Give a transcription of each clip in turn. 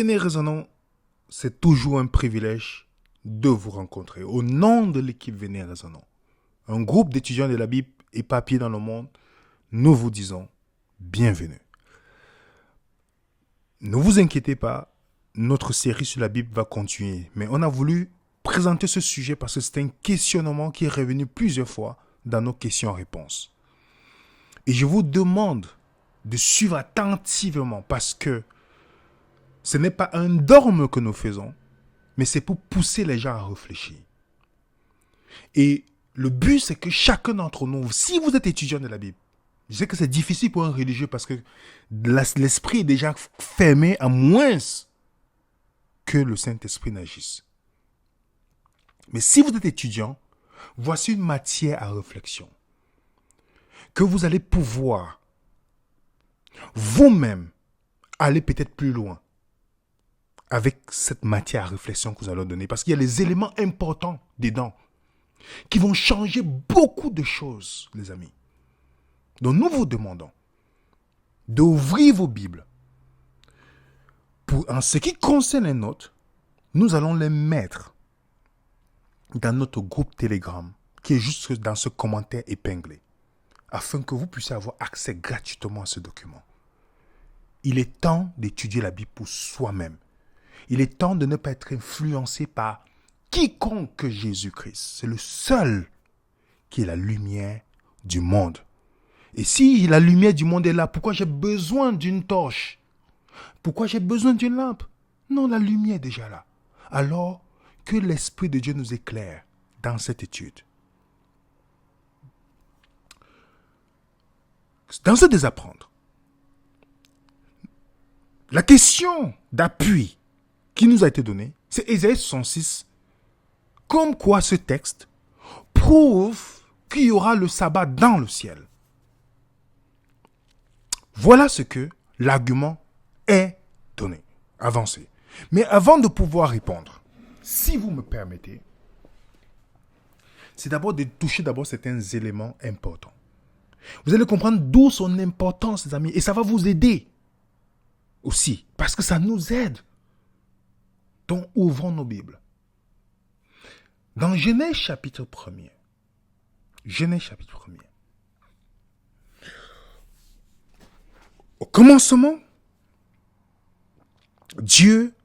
Venez Raisonnons, c'est toujours un privilège de vous rencontrer. Au nom de l'équipe Venez Raisonnons, un groupe d'étudiants de la Bible éparpillés dans le monde, nous vous disons bienvenue. Ne vous inquiétez pas, notre série sur la Bible va continuer. Mais on a voulu présenter ce sujet parce que c'est un questionnement qui est revenu plusieurs fois dans nos questions-réponses. Et je vous demande de suivre attentivement parce que ce n'est pas un dogme que nous faisons, mais c'est pour pousser les gens à réfléchir. Et le but, c'est que chacun d'entre nous, si vous êtes étudiant de la Bible, je sais que c'est difficile pour un religieux parce que l'esprit est déjà fermé à moins que le Saint-Esprit n'agisse. Mais si vous êtes étudiant, voici une matière à réflexion que vous allez pouvoir vous-même aller peut-être plus loin avec cette matière à réflexion que nous allons donner. Parce qu'il y a les éléments importants dedans qui vont changer beaucoup de choses, les amis. Donc nous vous demandons d'ouvrir vos Bibles. En ce qui concerne les notes, nous allons les mettre dans notre groupe Telegram qui est juste dans ce commentaire épinglé afin que vous puissiez avoir accès gratuitement à ce document. Il est temps d'étudier la Bible pour soi-même. Il est temps de ne pas être influencé par quiconque que Jésus-Christ. C'est le seul qui est la lumière du monde. Et si la lumière du monde est là, pourquoi j'ai besoin d'une torche? Pourquoi j'ai besoin d'une lampe? Non, la lumière est déjà là. Alors que l'Esprit de Dieu nous éclaire dans cette étude. Dans ce désapprendre, la question d'appui qui nous a été donnée, c'est Ésaïe 66, comme quoi ce texte prouve qu'il y aura le sabbat dans le ciel. Voilà ce que l'argument est donné, avancé. Mais avant de pouvoir répondre, si vous me permettez, c'est d'abord de toucher certains éléments importants. Vous allez comprendre d'où son importance, les amis, et ça va vous aider aussi, parce que ça nous aide. Donc, ouvrons nos Bibles. Dans Genèse chapitre 1er, au commencement, Dieu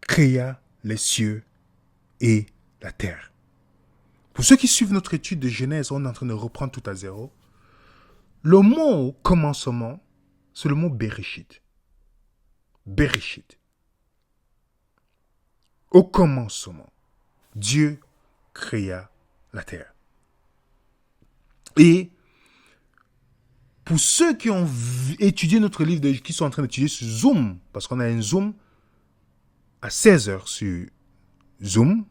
créa les cieux et la terre. Pour ceux qui suivent notre étude de Genèse, on est en train de reprendre tout à zéro. Le mot commencement, c'est le mot Bereshit. Bereshit. Au commencement, Dieu créa la terre. Et pour ceux qui ont étudié notre livre, qui sont en train d'étudier sur Zoom, parce qu'on a un Zoom à 16h sur Zoom,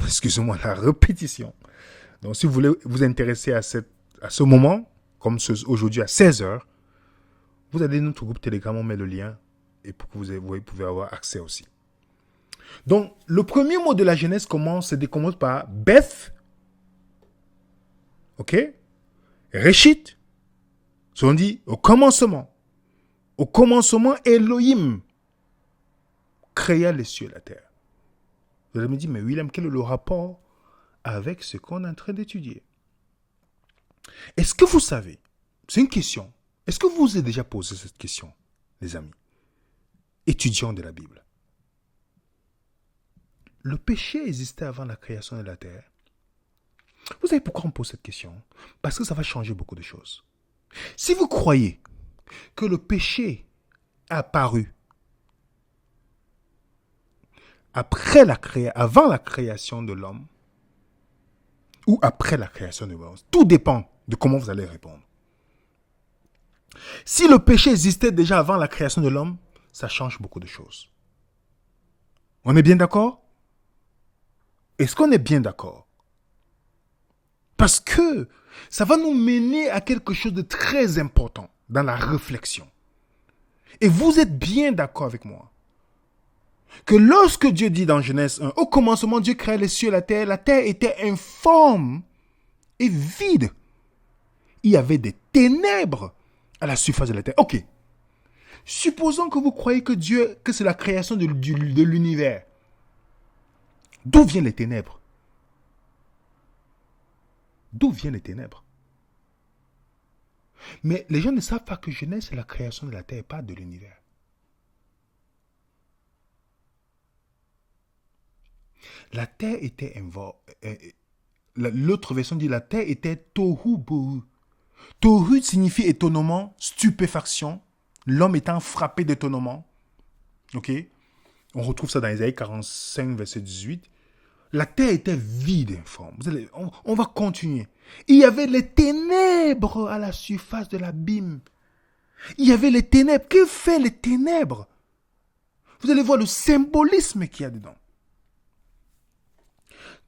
excusez-moi la répétition. Donc si vous voulez vous intéresser à ce moment, comme aujourd'hui à 16h, vous allez dans notre groupe Telegram, on met le lien, et pour que vous pouvez avoir accès aussi. Donc, le premier mot de la Genèse commence par Beth, ok, Réchit, on dit au commencement. Au commencement, Elohim créa les cieux et la terre. Vous allez me dire, mais William, quel est le rapport avec ce qu'on est en train d'étudier? Est-ce que vous savez, c'est une question, est-ce que vous vous êtes déjà posé cette question, les amis, étudiants de la Bible? Le péché existait avant la création de la terre. Vous savez pourquoi on pose cette question? Parce que ça va changer beaucoup de choses. Si vous croyez que le péché est apparu avant la création de l'homme ou après la création de l'homme, tout dépend de comment vous allez répondre. Si le péché existait déjà avant la création de l'homme, ça change beaucoup de choses. On est bien d'accord? Est-ce qu'on est bien d'accord? Parce que ça va nous mener à quelque chose de très important dans la réflexion. Et vous êtes bien d'accord avec moi que lorsque Dieu dit dans Genèse 1, au commencement Dieu créa les cieux et la terre était informe et vide. Il y avait des ténèbres à la surface de la terre. Ok. Supposons que vous croyez que c'est la création de l'univers. D'où viennent les ténèbres? D'où viennent les ténèbres? Mais les gens ne savent pas que Genèse, c'est la création de la terre, pas de l'univers. La terre était l'autre version dit la terre était tohu bohu. Tohu signifie étonnement, stupéfaction, l'homme étant frappé d'étonnement. Ok? On retrouve ça dans Isaïe 45, verset 18. La terre était vide, informe. On va continuer. Il y avait les ténèbres à la surface de l'abîme. Il y avait les ténèbres. Que fait les ténèbres? Vous allez voir le symbolisme qu'il y a dedans.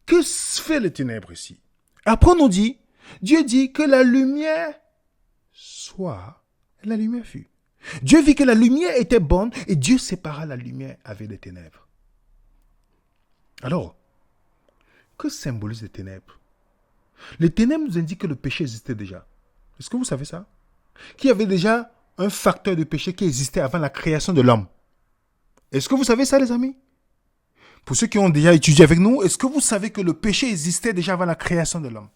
Que fait les ténèbres ici? Après, on nous dit, Dieu dit que la lumière soit, la lumière fut. Dieu vit que la lumière était bonne et Dieu sépara la lumière avec les ténèbres. Alors, que symbolisent les ténèbres? Les ténèbres nous indiquent que le péché existait déjà. Est-ce que vous savez ça? Qu'il y avait déjà un facteur de péché qui existait avant la création de l'homme. Est-ce que vous savez ça, les amis? Pour ceux qui ont déjà étudié avec nous, est-ce que vous savez que le péché existait déjà avant la création de l'homme?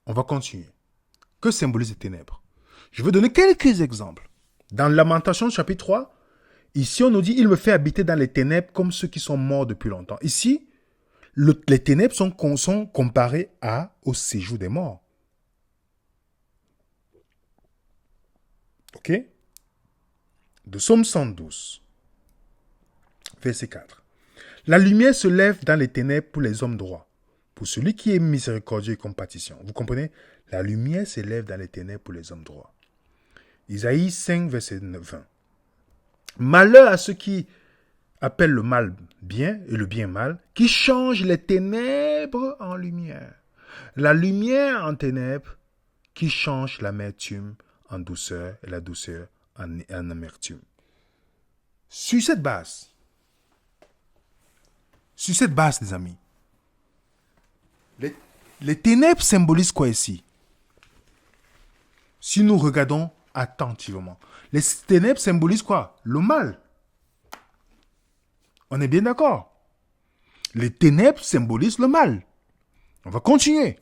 On va continuer. Que symbolisent les ténèbres? Je vais donner quelques exemples. Dans Lamentation chapitre 3, ici on nous dit « Il me fait habiter dans les ténèbres comme ceux qui sont morts depuis longtemps ». Ici, les ténèbres sont comparées au séjour des morts. Ok? De Psaume 112, verset 4. La lumière se lève dans les ténèbres pour les hommes droits, pour celui qui est miséricordieux et compatissant. Vous comprenez? La lumière se lève dans les ténèbres pour les hommes droits. Isaïe 5, verset 20. Malheur à ceux qui appellent le mal bien et le bien mal, qui changent les ténèbres en lumière. La lumière en ténèbres, qui change l'amertume en douceur et la douceur en amertume. Sur cette base, les amis, les ténèbres symbolisent quoi ici? Si nous regardons attentivement, les ténèbres symbolisent quoi? Le mal. On est bien d'accord? Les ténèbres symbolisent le mal. On va continuer.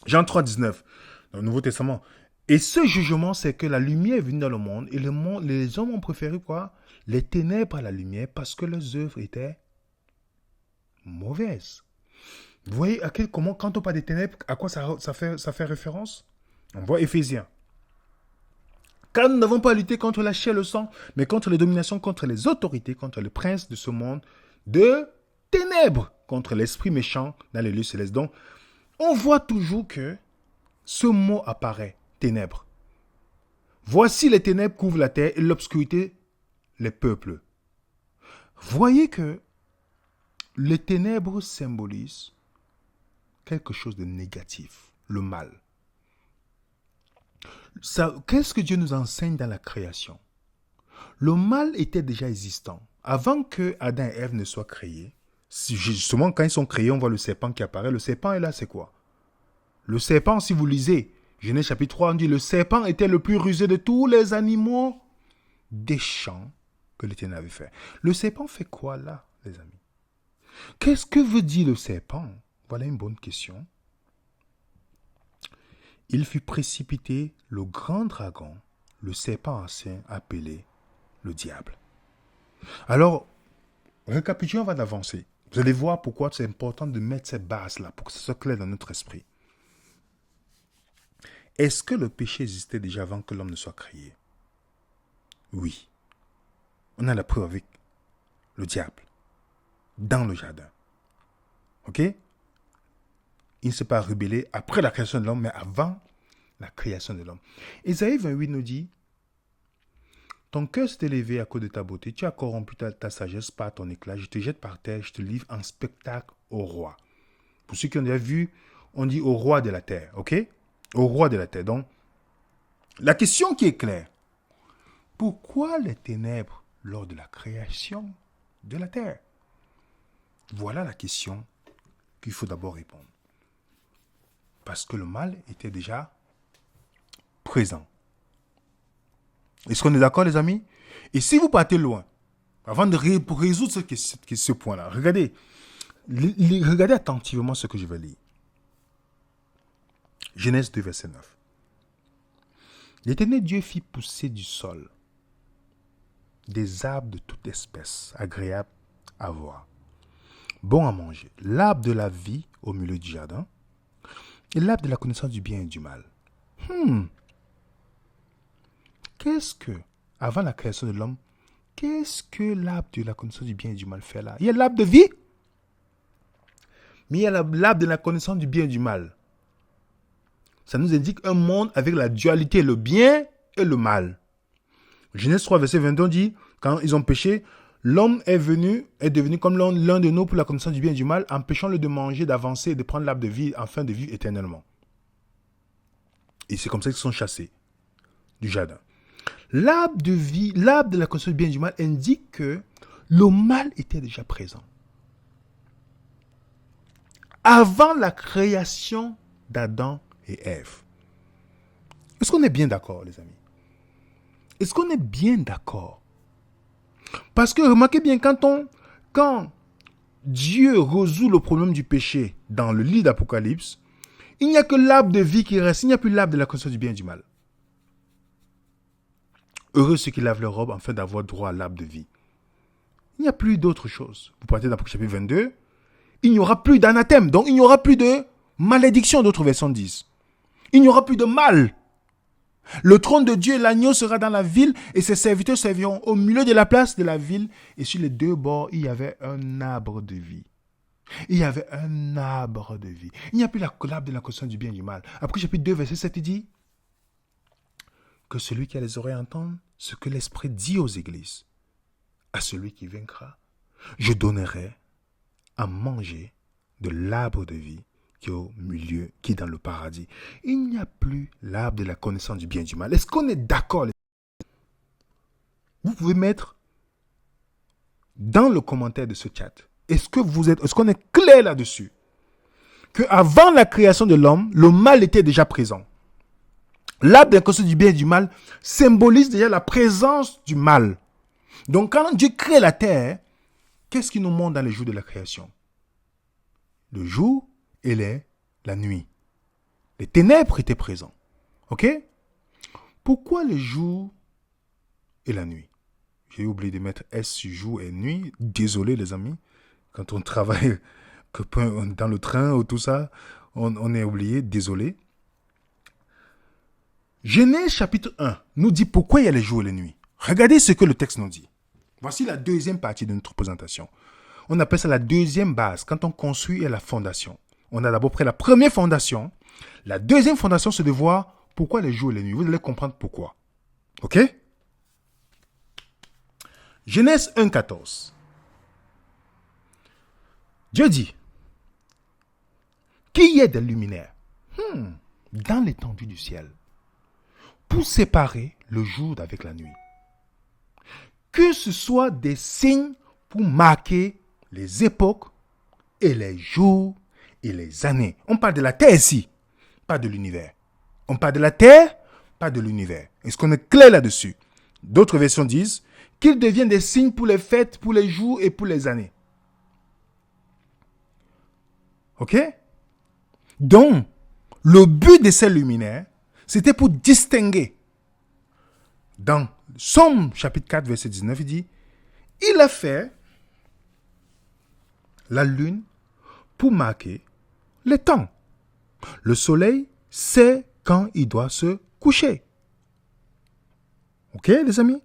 Jean 3, 19, dans le Nouveau Testament. Et ce jugement, c'est que la lumière est venue dans le monde et les hommes ont préféré quoi? Les ténèbres à la lumière parce que leurs œuvres étaient mauvaises. Vous voyez comment, quand on parle des ténèbres, à quoi ça fait référence? On voit Éphésiens. Car nous n'avons pas à lutter contre la chair et le sang, mais contre les dominations, contre les autorités, contre les princes de ce monde, de ténèbres, contre l'esprit méchant dans les lieux célestes. Donc, on voit toujours que ce mot apparaît, ténèbres. Voici les ténèbres couvrent la terre et l'obscurité les peuples. Voyez que les ténèbres symbolisent quelque chose de négatif, le mal. Qu'est-ce que Dieu nous enseigne dans la création? Le mal était déjà existant. Avant que Adam et Ève ne soient créés, justement quand ils sont créés, on voit le serpent qui apparaît. Le serpent est là, c'est quoi? Le serpent, si vous lisez Genèse chapitre 3, on dit le serpent était le plus rusé de tous les animaux des champs que l'Éternel avait fait. Le serpent fait quoi là, les amis? Qu'est-ce que veut dire le serpent? Voilà une bonne question. Il fut précipité le grand dragon, le serpent ancien appelé le diable. Alors, récapitulons avant d'avancer. Vous allez voir pourquoi c'est important de mettre cette base-là, pour que ce soit clair dans notre esprit. Est-ce que le péché existait déjà avant que l'homme ne soit créé? Oui. On a la preuve avec le diable, dans le jardin. Ok? Il ne s'est pas rebellé après la création de l'homme, mais avant la création de l'homme. Ésaïe 28 nous dit, ton cœur s'est élevé à cause de ta beauté, tu as corrompu ta sagesse par ton éclat, je te jette par terre, je te livre en spectacle au roi. Pour ceux qui ont déjà vu, on dit au roi de la terre, ok? Au roi de la terre. Donc, la question qui est claire, pourquoi les ténèbres lors de la création de la terre? Voilà la question qu'il faut d'abord répondre. Parce que le mal était déjà présent Est-ce qu'on est d'accord, les amis? Et si vous partez loin, avant de pour résoudre ce point-là, regardez, regardez attentivement ce que je vais lire. Genèse 2, verset 9. L'Éternel Dieu fit pousser du sol des arbres de toute espèce, agréables à voir, bons à manger, l'arbre de la vie au milieu du jardin, et l'arbre de la connaissance du bien et du mal. Qu'est-ce que, avant la création de l'homme, qu'est-ce que l'arbre de la connaissance du bien et du mal fait là? Il y a l'arbre de vie, mais il y a l'arbre de la connaissance du bien et du mal. Ça nous indique un monde avec la dualité, le bien et le mal. Genèse 3, verset 22 dit, quand ils ont péché, l'homme est devenu comme l'un de nous pour la connaissance du bien et du mal, empêchant-le de manger, d'avancer et de prendre l'arbre de vie afin de vivre éternellement. Et c'est comme ça qu'ils sont chassés du jardin. L'arbre de vie, l'arbre de la connaissance du bien et du mal indique que le mal était déjà présent. Avant la création d'Adam et Ève. Est-ce qu'on est bien d'accord, les amis? Est-ce qu'on est bien d'accord? Parce que remarquez bien, quand Dieu résout le problème du péché dans le livre d'Apocalypse, il n'y a que l'arbre de vie qui reste, il n'y a plus l'arbre de la connaissance du bien et du mal. Heureux ceux qui lavent leur robe afin d'avoir droit à l'arbre de vie. Il n'y a plus d'autre chose. Vous partez dans chapitre 22, il n'y aura plus d'anathème, donc il n'y aura plus de malédiction, d'autres versets disent. Il n'y aura plus de mal. Le trône de Dieu et l'agneau sera dans la ville et ses serviteurs serviront au milieu de la place de la ville. Et sur les deux bords, il y avait un arbre de vie. Il y avait un arbre de vie. Il n'y a plus l'arbre de la connaissance du bien et du mal. Après chapitre 2, verset 7, il dit que celui qui a les oreilles entende ce que l'Esprit dit aux églises. À celui qui vaincra, je donnerai à manger de l'arbre de vie qui est au milieu, qui est dans le paradis. Il n'y a plus l'arbre de la connaissance du bien et du mal. Est-ce qu'on est d'accord? Vous pouvez mettre dans le commentaire de ce chat. Est-ce qu'on est clair là-dessus? Que avant la création de l'homme, le mal était déjà présent. L'arbre de la connaissance du bien et du mal symbolise déjà la présence du mal. Donc quand Dieu crée la terre, qu'est-ce qu'il nous montre dans les jours de la création? Le jour et la nuit. Les ténèbres étaient présents. Ok? Pourquoi le jour et la nuit? J'ai oublié de mettre S sur jour et nuit. Désolé les amis. Quand on travaille dans le train ou tout ça, on est oublié. Désolé. Genèse chapitre 1 nous dit pourquoi il y a les jours et les nuits. Regardez ce que le texte nous dit. Voici la deuxième partie de notre présentation. On appelle ça la deuxième base, quand on construit la fondation. On a d'abord pris la première fondation. La deuxième fondation, c'est de voir pourquoi les jours et les nuits. Vous allez comprendre pourquoi. Ok? Genèse 1, 14. Dieu dit qu'il y ait des luminaires dans l'étendue du ciel pour séparer le jour d'avec la nuit. Que ce soit des signes pour marquer les époques et les jours et les années. On parle de la terre ici, pas de l'univers. On parle de la terre, pas de l'univers. Est-ce qu'on est clair là-dessus? D'autres versions disent qu'ils deviennent des signes pour les fêtes, pour les jours et pour les années. Ok? Donc, le but de ces luminaires, c'était pour distinguer. Dans Somme chapitre 4, verset 19, il dit, il a fait la lune pour marquer les temps. Le soleil sait quand il doit se coucher. Ok, les amis?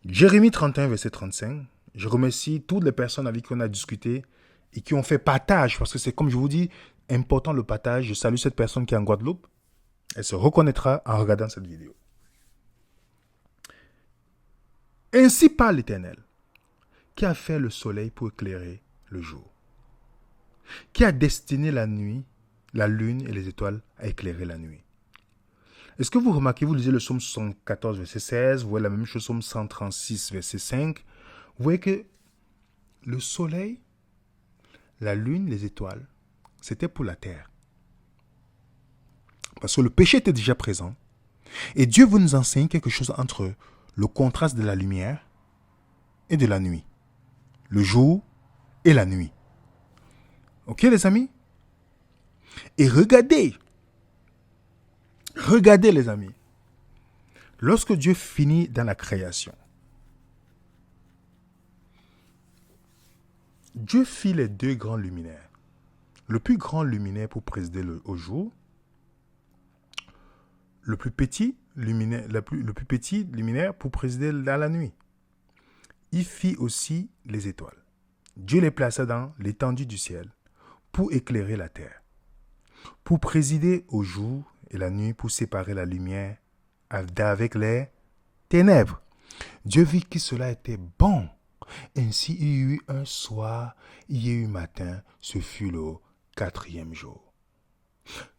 Jérémie 31, verset 35. Je remercie toutes les personnes avec qui on a discuté et qui ont fait partage, parce que c'est, comme je vous dis, important le partage. Je salue cette personne qui est en Guadeloupe. Elle se reconnaîtra en regardant cette vidéo. Ainsi parle l'Éternel, qui a fait le soleil pour éclairer le jour, qui a destiné la nuit, la lune et les étoiles à éclairer la nuit. Est-ce que vous remarquez, vous lisez le psaume 74, verset 16, vous voyez la même chose, psaume 136, verset 5, vous voyez que le soleil, la lune, les étoiles, c'était pour la terre. Parce que le péché était déjà présent. Et Dieu veut nous enseigner quelque chose entre le contraste de la lumière et de la nuit. Le jour et la nuit. Ok les amis? Et regardez les amis. Lorsque Dieu finit dans la création, Dieu fit les deux grands luminaires. Le plus grand luminaire pour présider au jour, le plus petit luminaire pour présider dans la nuit. Il fit aussi les étoiles. Dieu les plaça dans l'étendue du ciel pour éclairer la terre, pour présider au jour et la nuit, pour séparer la lumière d'avec les ténèbres. Dieu vit que cela était bon. Ainsi il y eut un soir, il y eut matin, ce fut le 4e jour.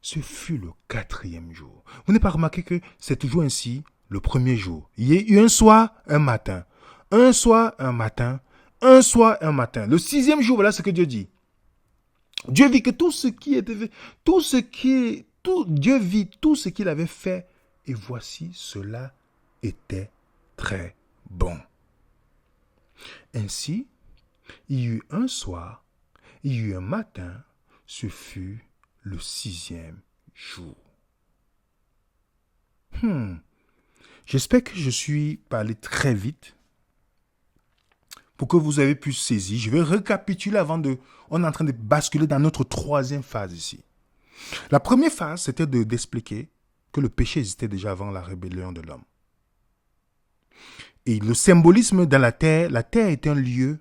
Ce fut le 4e jour. Vous n'avez pas remarqué que c'est toujours ainsi le premier jour. Il y a eu un soir, un matin. Un soir, un matin. Un soir, un matin. Le 6e jour, voilà ce que Dieu dit. Dieu vit que Dieu vit tout ce qu'il avait fait. Et voici, cela était très bon. Ainsi, il y eut un soir, il y eut un matin, ce fut le 6e jour. J'espère que je suis parlé très vite pour que vous ayez pu saisir. Je vais récapituler on est en train de basculer dans notre 3e phase ici. La première phase, c'était d'expliquer que le péché existait déjà avant la rébellion de l'homme. Et le symbolisme dans la terre est un lieu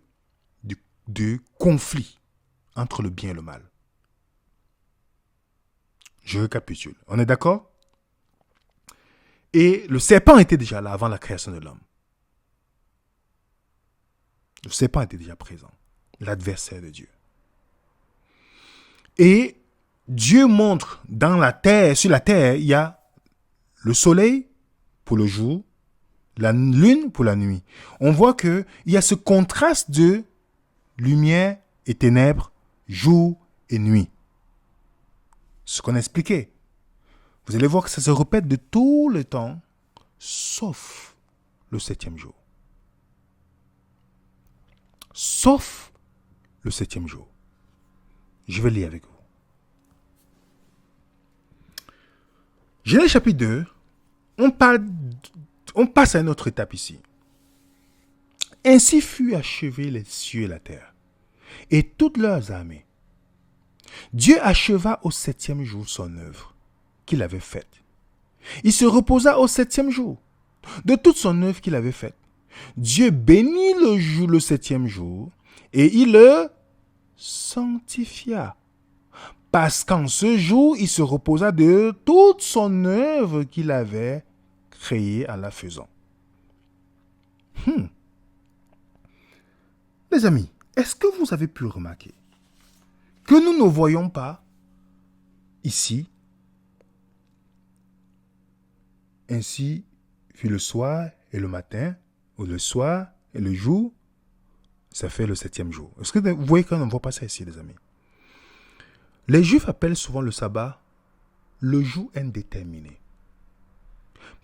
de conflit entre le bien et le mal. Je récapitule. On est d'accord? Et le serpent était déjà là avant la création de l'homme. Le serpent était déjà présent. L'adversaire de Dieu. Et Dieu montre sur la terre, il y a le soleil pour le jour, la lune pour la nuit. On voit qu'il y a ce contraste de lumière et ténèbres, jour et nuit. Ce qu'on a expliqué. Vous allez voir que ça se répète de tout le temps, sauf le 7e jour. Sauf le 7e jour. Je vais lire avec vous. Genèse chapitre 2, on passe à une autre étape ici. Ainsi fut achevé les cieux et la terre, et toutes leurs armées. Dieu acheva au 7e jour son œuvre qu'il avait faite. Il se reposa au 7e jour de toute son œuvre qu'il avait faite. Dieu bénit le 7e jour et il le sanctifia. Parce qu'en ce jour, il se reposa de toute son œuvre qu'il avait créée en la faisant. Les amis, est-ce que vous avez pu remarquer que nous ne voyons pas ici, ainsi fut le soir et le matin, ou le soir et le jour, ça fait le 7e jour. Est-ce que vous voyez qu'on ne voit pas ça ici, les amis? Les Juifs appellent souvent le sabbat le jour indéterminé.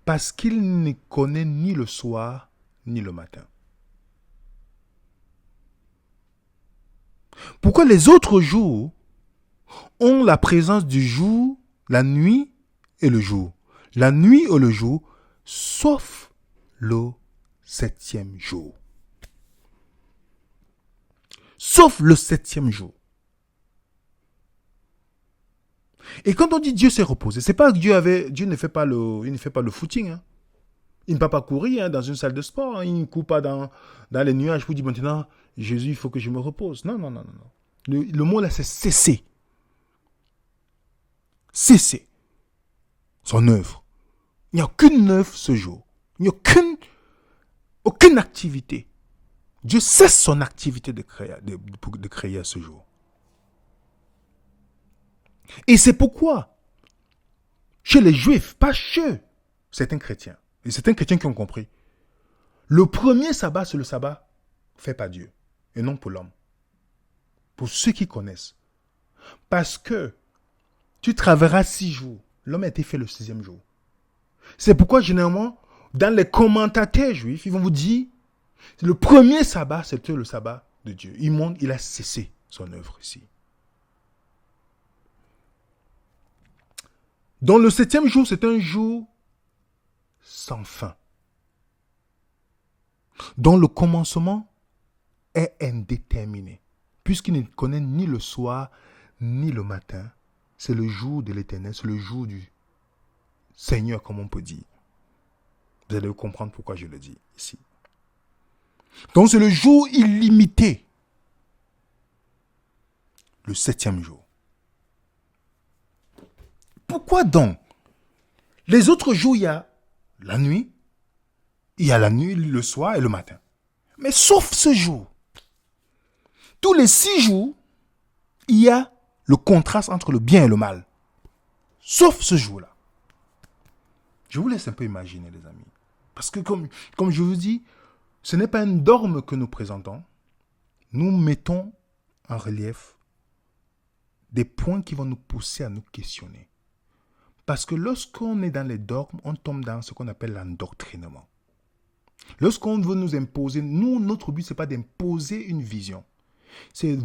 Parce qu'ils ne connaissent ni le soir ni le matin. Pourquoi les autres jours ont la présence du jour, la nuit et le jour? La nuit et le jour, sauf le 7e jour. Sauf le 7e jour. Et quand on dit Dieu s'est reposé, c'est pas que Dieu ne fait pas le footing. Hein. Il ne peut pas courir dans une salle de sport. Hein. Il ne court pas dans les nuages pour dire maintenant, Jésus, il faut que je me repose. Non. Le mot là, c'est cesser. Cesser son œuvre. Il n'y a aucune œuvre ce jour. Il n'y a aucune activité. Dieu cesse son activité de créer à ce jour. Et c'est pourquoi, chez les Juifs, pas chez certains chrétiens, et certains chrétiens qui ont compris, le premier sabbat, c'est le sabbat fait par Dieu, et non pour l'homme. Pour ceux qui connaissent. Parce que tu travailleras 6 jours. L'homme a été fait le 6e jour. C'est pourquoi, généralement, dans les commentateurs juifs, ils vont vous dire, le premier sabbat, c'était le sabbat de Dieu. Il a cessé son œuvre ici. Donc, le 7e jour, c'est un jour sans fin, dont le commencement est indéterminé, puisqu'il ne connaît ni le soir, ni le matin. C'est le jour de l'Éternel, c'est le jour du Seigneur, comme on peut dire. Vous allez comprendre pourquoi je le dis ici. Donc c'est le jour illimité. Le 7e jour. Pourquoi donc? Les autres jours, il y a la nuit, le soir et le matin. Mais sauf ce jour. Tous les 6 jours, il y a le contraste entre le bien et le mal. Sauf ce jour-là. Je vous laisse un peu imaginer, les amis. Parce que comme je vous dis, ce n'est pas un dogme que nous présentons. Nous mettons en relief des points qui vont nous pousser à nous questionner. Parce que lorsqu'on est dans les dogmes, on tombe dans ce qu'on appelle l'endoctrinement. Lorsqu'on veut nous imposer, notre but, ce n'est pas d'imposer une vision. C'est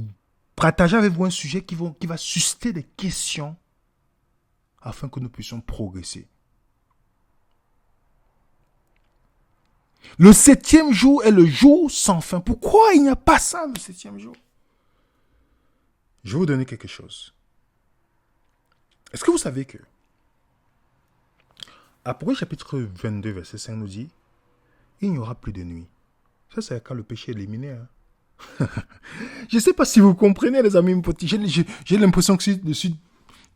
partager avec vous un sujet qui va susciter des questions afin que nous puissions progresser. Le 7e jour est le jour sans fin. Pourquoi il n'y a pas ça le 7e jour? Je vais vous donner quelque chose. Est-ce que vous savez que Apocalypse chapitre 22, verset 5 nous dit, il n'y aura plus de nuit. Ça, c'est quand le péché est éliminé. Hein? Je ne sais pas si vous comprenez, les amis petits. J'ai l'impression que je suis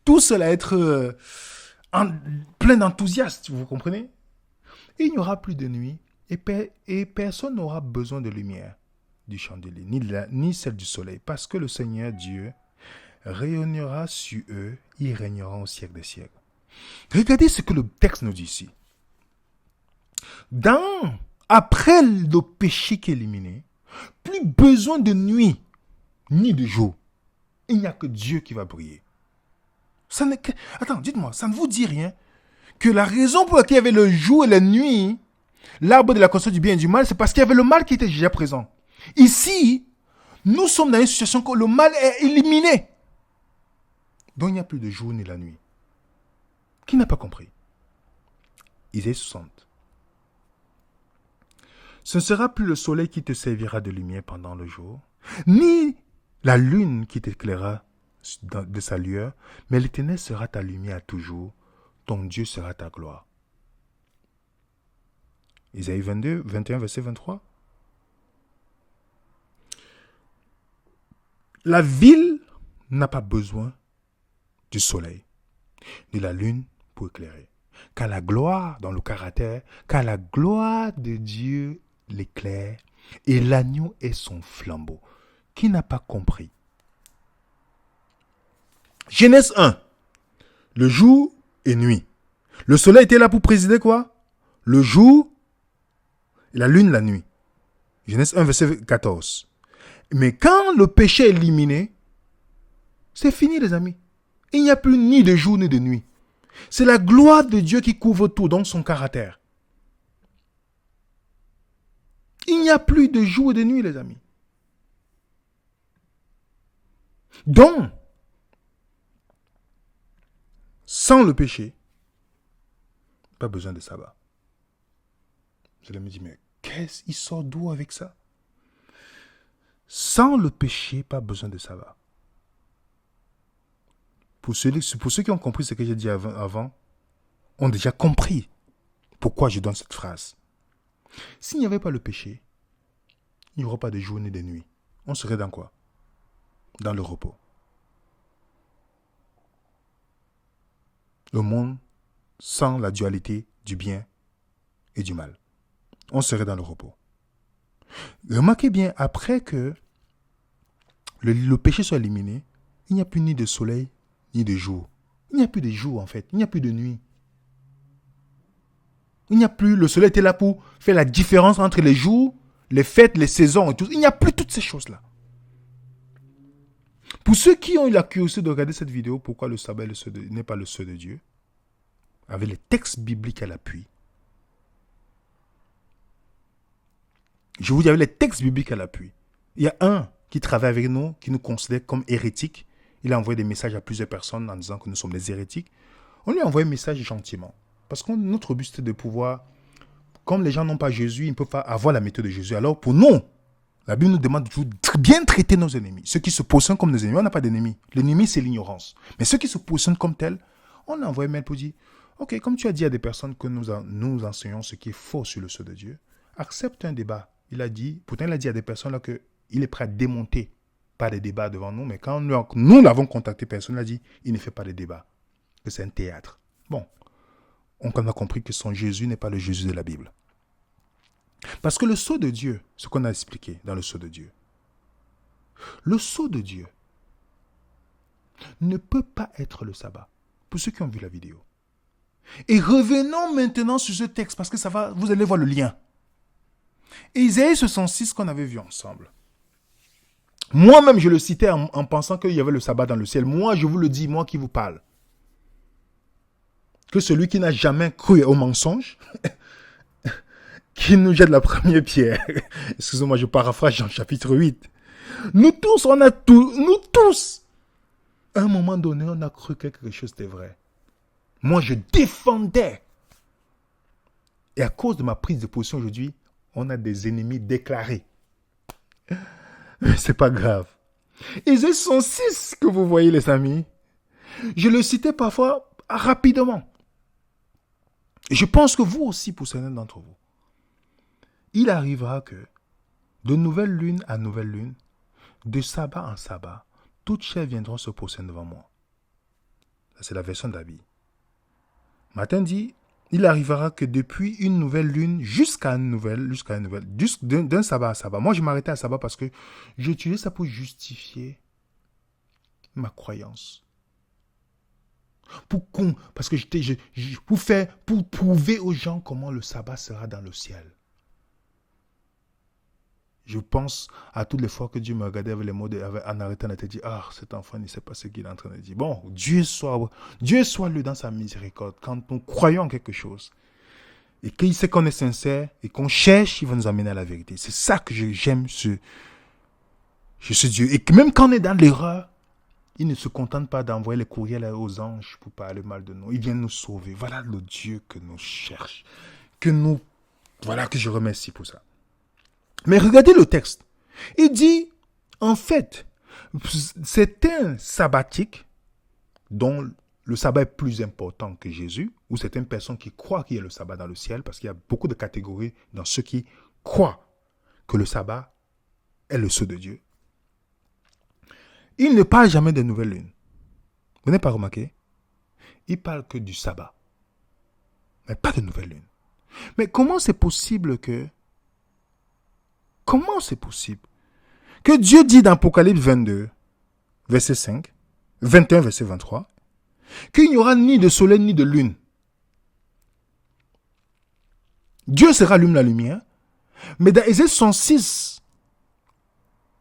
tout seul à être plein d'enthousiasme. Vous comprenez? Il n'y aura plus de nuit et personne n'aura besoin de lumière du chandelier, ni celle du soleil, parce que le Seigneur Dieu rayonnera sur eux, ils régneront au siècle des siècles. Regardez ce que le texte nous dit ici. Après le péché qui est éliminé, plus besoin de nuit ni de jour. Il n'y a que Dieu qui va briller. Attends, dites-moi, ça ne vous dit rien que la raison pour laquelle il y avait le jour et la nuit, l'arbre de la connaissance du bien et du mal, c'est parce qu'il y avait le mal qui était déjà présent. Ici, nous sommes dans une situation où le mal est éliminé. Donc il n'y a plus de jour ni la nuit. Qui n'a pas compris? Isaïe 60. Ce ne sera plus le soleil qui te servira de lumière pendant le jour, ni la lune qui t'éclairera de sa lueur, mais l'Éternel sera ta lumière à toujours, ton Dieu sera ta gloire. Isaïe 22, 21, verset 23. La ville n'a pas besoin du soleil, ni la lune pour éclairer. Car la gloire dans le caractère, car la gloire de Dieu l'éclaire et l'agneau est son flambeau. Qui n'a pas compris? Genèse 1. Le jour et nuit. Le soleil était là pour présider quoi? Le jour et la lune la nuit. Genèse 1, verset 14. Mais quand le péché est éliminé, c'est fini les amis. Il n'y a plus ni de jour ni de nuit. C'est la gloire de Dieu qui couvre tout, donc son caractère. Il n'y a plus de jour et de nuit, les amis. Donc, sans le péché, pas besoin de sabbat. Vous allez me dire, mais il sort d'où avec ça? Sans le péché, pas besoin de sabbat. Pour ceux qui ont compris ce que j'ai dit avant, ont déjà compris pourquoi je donne cette phrase. S'il n'y avait pas le péché, il n'y aurait pas de jour ni de nuit. On serait dans quoi? Dans le repos. Le monde sans la dualité du bien et du mal. On serait dans le repos. Remarquez bien, après que le péché soit éliminé, il n'y a plus ni de soleil, ni de jour. Il n'y a plus de jour en fait, il n'y a plus de nuit. Il n'y a plus, le soleil était là pour faire la différence entre les jours, les fêtes, les saisons et tout. Il n'y a plus toutes ces choses-là. Pour ceux qui ont eu la curiosité de regarder cette vidéo, pourquoi le sabbat n'est pas le seul de Dieu, avec les textes bibliques à l'appui. Je vous dis avec les textes bibliques à l'appui. Il y a un qui travaille avec nous, qui nous considère comme hérétiques. Il a envoyé des messages à plusieurs personnes en disant que nous sommes des hérétiques. On lui a envoyé un message gentiment. Parce que notre but, c'est de pouvoir, comme les gens n'ont pas Jésus, ils ne peuvent pas avoir la méthode de Jésus. Alors pour nous, la Bible nous demande de bien traiter nos ennemis. Ceux qui se positionnent comme nos ennemis, on n'a pas d'ennemis. L'ennemi, c'est l'ignorance. Mais ceux qui se positionnent comme tels, on a envoyé un mail pour dire, ok, comme tu as dit à des personnes que nous enseignons ce qui est faux sur le sceau de Dieu, accepte un débat. Il a dit, pourtant il a dit à des personnes là qu'il est prêt à démonter, pas des débats devant nous, mais quand nous l'avons contacté, personne a dit, il ne fait pas de débat, que c'est un théâtre. Bon, on a compris que son Jésus n'est pas le Jésus de la Bible. Parce que le sceau de Dieu, ce qu'on a expliqué dans le sceau de Dieu, le sceau de Dieu ne peut pas être le sabbat. Pour ceux qui ont vu la vidéo. Et revenons maintenant sur ce texte, parce que ça va, vous allez voir le lien. Isaïe 66 qu'on avait vu ensemble. Moi-même, je le citais en pensant qu'il y avait le sabbat dans le ciel. Moi, je vous le dis, moi qui vous parle. Que celui qui n'a jamais cru au mensonge, qui nous jette la première pierre. Excusez-moi, je paraphrase Jean chapitre 8. Nous tous, à un moment donné, on a cru que quelque chose était vrai. Moi, je défendais. Et à cause de ma prise de position aujourd'hui, on a des ennemis déclarés. Mais c'est pas grave. Isaïe 66 que vous voyez, les amis, je le citais parfois rapidement. Je pense que vous aussi, pour certains d'entre vous, il arrivera que de nouvelle lune à nouvelle lune, de sabbat en sabbat, toutes chair viendront se poser devant moi. Ça, c'est la version d'Abi. Martin dit, il arrivera que depuis une nouvelle lune jusqu'à une nouvelle, d'un sabbat à sabbat. Moi, je m'arrêtais à sabbat parce que j'utilisais ça pour justifier ma croyance. Parce que pour prouver aux gens comment le sabbat sera dans le ciel. Je pense à toutes les fois que Dieu me regardait avec les mots en arrêtant, il te dit, cet enfant ne sait pas ce qu'il est en train de dire. Bon, Dieu soit lui dans sa miséricorde. Quand nous croyons en quelque chose, et qu'il sait qu'on est sincère, et qu'on cherche, il va nous amener à la vérité. C'est ça que j'aime ce Dieu. Et que même quand on est dans l'erreur, il ne se contente pas d'envoyer les courriels aux anges pour parler mal de nous. Il vient nous sauver. Voilà le Dieu que nous cherchons. Voilà que je remercie pour ça. Mais regardez le texte. Il dit, en fait, c'est un sabbatique dont le sabbat est plus important que Jésus, ou certaines personnes qui croient qu'il y a le sabbat dans le ciel, parce qu'il y a beaucoup de catégories dans ceux qui croient que le sabbat est le sceau de Dieu. Il ne parle jamais de nouvelle lune. Vous n'avez pas remarqué? Il parle que du sabbat, mais pas de nouvelle lune. Mais comment c'est possible que Dieu dit dans Apocalypse 22, verset 5, 21, verset 23, qu'il n'y aura ni de soleil ni de lune. Dieu se rallume la lumière, mais dans Ésaïe 106,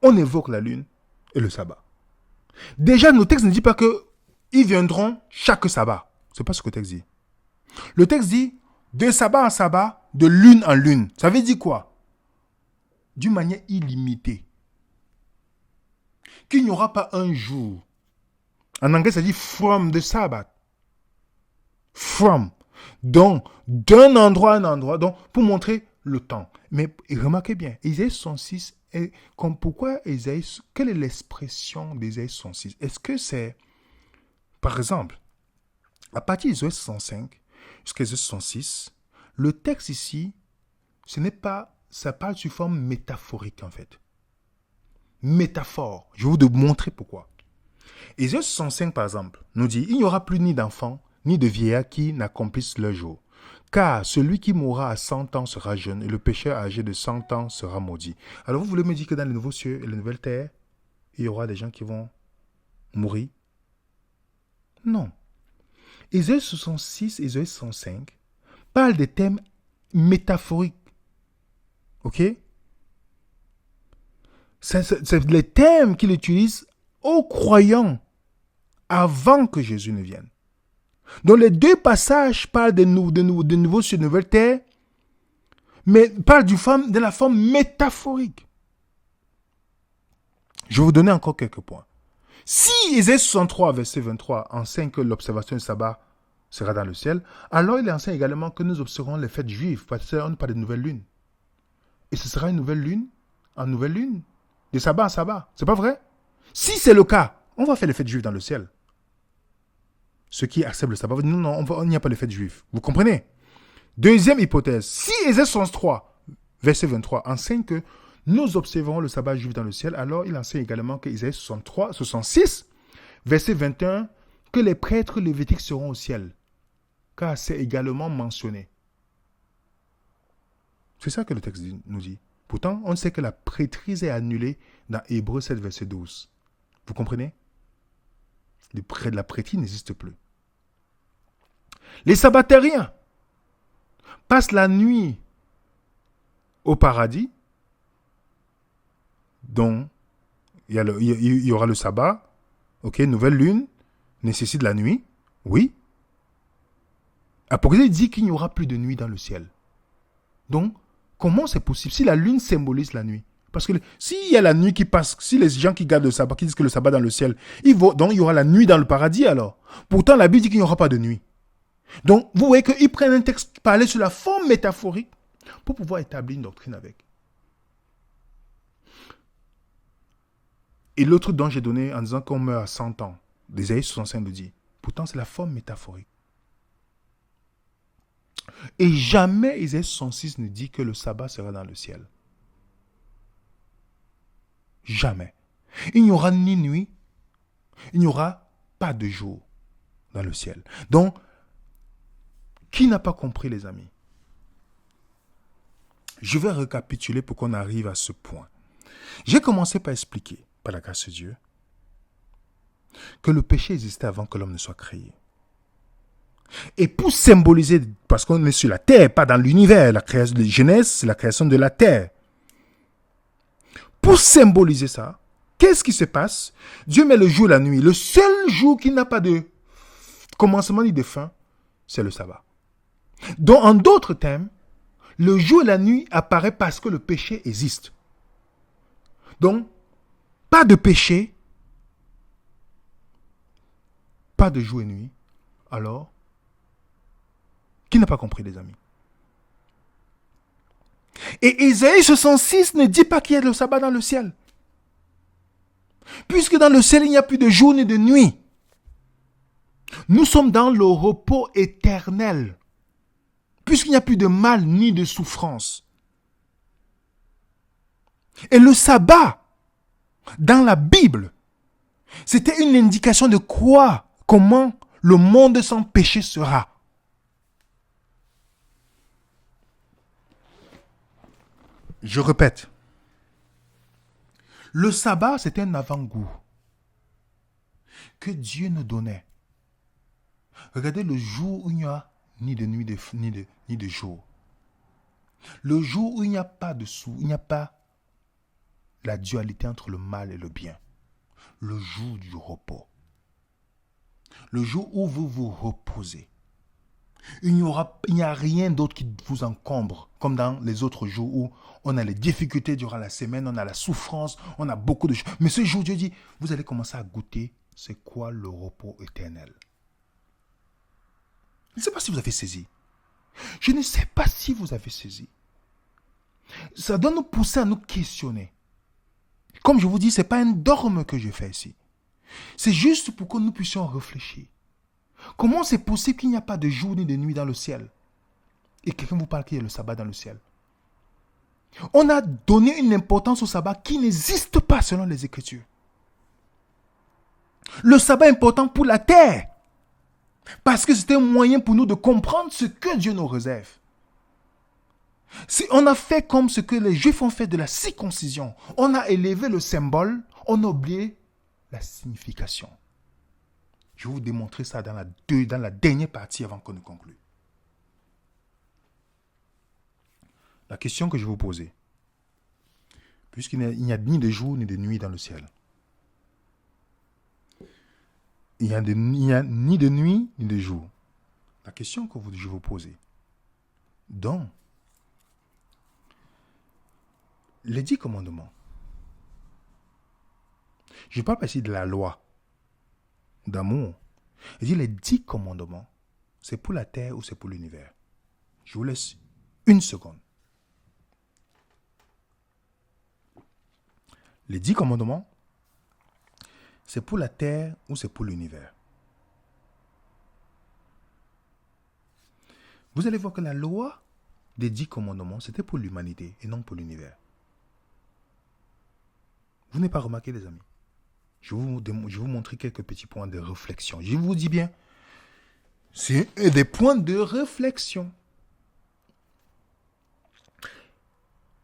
on évoque la lune et le sabbat. Déjà, nos textes ne disent pas qu'ils viendront chaque sabbat. Ce n'est pas ce que le texte dit. Le texte dit de sabbat en sabbat, de lune en lune. Ça veut dire quoi? D'une manière illimitée. Qu'il n'y aura pas un jour. En anglais, ça dit from the Sabbath. From. Donc, d'un endroit à un endroit. Donc, pour montrer le temps. Mais remarquez bien, Isaïe 66, quelle est l'expression d'Isaïe 66? Est-ce que c'est, par exemple, à partir d'Isaïe 65 jusqu'à Isaïe 66, le texte ici, ça parle sous forme métaphorique en fait. Métaphore. Je vais vous montrer pourquoi. Ésaïe 65 par exemple nous dit, il n'y aura plus ni d'enfants, ni de vieillards qui n'accomplissent leur jour. Car celui qui mourra à 100 ans sera jeune et le pécheur âgé de 100 ans sera maudit. Alors vous voulez me dire que dans les nouveaux cieux et les nouvelles terres, il y aura des gens qui vont mourir? Non. Ésaïe 66 et Ésaïe 105 parlent des thèmes métaphoriques. Ok? C'est les thèmes qu'il utilise aux croyants avant que Jésus ne vienne. Donc les deux passages parlent de nouveau sur une nouvelle terre, mais parlent de la forme métaphorique. Je vais vous donner encore quelques points. Si Ésaïe 63, verset 23, enseigne que l'observation du sabbat sera dans le ciel, alors il enseigne également que nous observerons les fêtes juives, parce qu'on parle de nouvelle lune. Et ce sera une nouvelle lune en nouvelle lune, de sabbat en sabbat. C'est pas vrai? Si c'est le cas, on va faire les fêtes juives dans le ciel. Ceux qui acceptent le sabbat vont dire non, il n'y a pas de fêtes juives. Vous comprenez? Deuxième hypothèse, si Ésaïe 63, verset 23, enseigne que nous observerons le sabbat juif dans le ciel, alors il enseigne également que Ésaïe 66, verset 21, que les prêtres lévitiques seront au ciel. Car c'est également mentionné. C'est ça que le texte nous dit. Pourtant, on sait que la prêtrise est annulée dans Hébreux 7, verset 12. Vous comprenez? La prêtrise n'existe plus. Les sabbatariens passent la nuit au paradis, dont il y aura le sabbat, ok, nouvelle lune, nécessite la nuit, oui. Apocalypse dit qu'il n'y aura plus de nuit dans le ciel. Donc, comment c'est possible si la lune symbolise la nuit? Parce que s'il y a la nuit qui passe, si les gens qui gardent le sabbat, qui disent que le sabbat dans le ciel, donc il y aura la nuit dans le paradis alors. Pourtant, la Bible dit qu'il n'y aura pas de nuit. Donc, vous voyez qu'ils prennent un texte parlé sur la forme métaphorique pour pouvoir établir une doctrine avec. Et l'autre dont j'ai donné en disant qu'on meurt à 100 ans, Ésaïe 65 le dit. Pourtant, c'est la forme métaphorique. Et jamais Ésaïe 66 ne dit que le sabbat sera dans le ciel. Jamais. Il n'y aura ni nuit, il n'y aura pas de jour dans le ciel. Donc, qui n'a pas compris, les amis? Je vais récapituler pour qu'on arrive à ce point. J'ai commencé par expliquer, par la grâce de Dieu, que le péché existait avant que l'homme ne soit créé. Et pour symboliser, parce qu'on est sur la terre, pas dans l'univers, la création de Genèse, c'est la création de la terre. Pour symboliser ça, qu'est-ce qui se passe? Dieu met le jour et la nuit. Le seul jour qui n'a pas de commencement ni de fin, c'est le sabbat. Donc, en d'autres termes, le jour et la nuit apparaissent parce que le péché existe. Donc, pas de péché, pas de jour et nuit. Alors, qui n'a pas compris, les amis? Et Ésaïe 66 ne dit pas qu'il y a le sabbat dans le ciel. Puisque dans le ciel, il n'y a plus de jour ni de nuit. Nous sommes dans le repos éternel. Puisqu'il n'y a plus de mal ni de souffrance. Et le sabbat, dans la Bible, c'était une indication de quoi, comment le monde sans péché sera. Je répète. Le sabbat, c'était un avant-goût que Dieu nous donnait. Regardez le jour où il n'y a ni de nuit ni de jour. Le jour où il n'y a pas il n'y a pas la dualité entre le mal et le bien. Le jour du repos. Le jour où vous vous reposez. Il n'y a rien d'autre qui vous encombre, comme dans les autres jours où on a les difficultés durant la semaine, on a la souffrance, on a beaucoup de choses. Mais ce jour, Dieu dit, vous allez commencer à goûter, c'est quoi le repos éternel. Je ne sais pas si vous avez saisi. Je ne sais pas si vous avez saisi. Ça doit nous pousser à nous questionner. Comme je vous dis, ce n'est pas un dogme que je fais ici. C'est juste pour que nous puissions réfléchir. Comment c'est possible qu'il n'y a pas de jour ni de nuit dans le ciel? Et quelqu'un vous parle qu'il y a le sabbat dans le ciel. On a donné une importance au sabbat qui n'existe pas selon les Écritures. Le sabbat est important pour la terre. Parce que c'est un moyen pour nous de comprendre ce que Dieu nous réserve. On a fait comme ce que les Juifs ont fait de la circoncision. On a élevé le symbole, on a oublié la signification. Je vais vous démontrer ça dans la dernière partie avant qu'on ne conclue. La question que je vais vous poser, puisqu'il n'y a ni de jour ni de nuit dans le ciel, il n'y a ni de nuit ni de jour. La question que je vous posais. Donc, les 10 commandements. Je parle pas ici de la loi d'amour. Je dis les 10 commandements, c'est pour la terre ou c'est pour l'univers. Je vous laisse une seconde. Les 10 commandements, c'est pour la terre ou c'est pour l'univers. Vous allez voir que la loi des 10 commandements, c'était pour l'humanité et non pour l'univers. Vous n'avez pas remarqué, les amis? Je vais vous montrer quelques petits points de réflexion. Je vous dis bien, c'est des points de réflexion.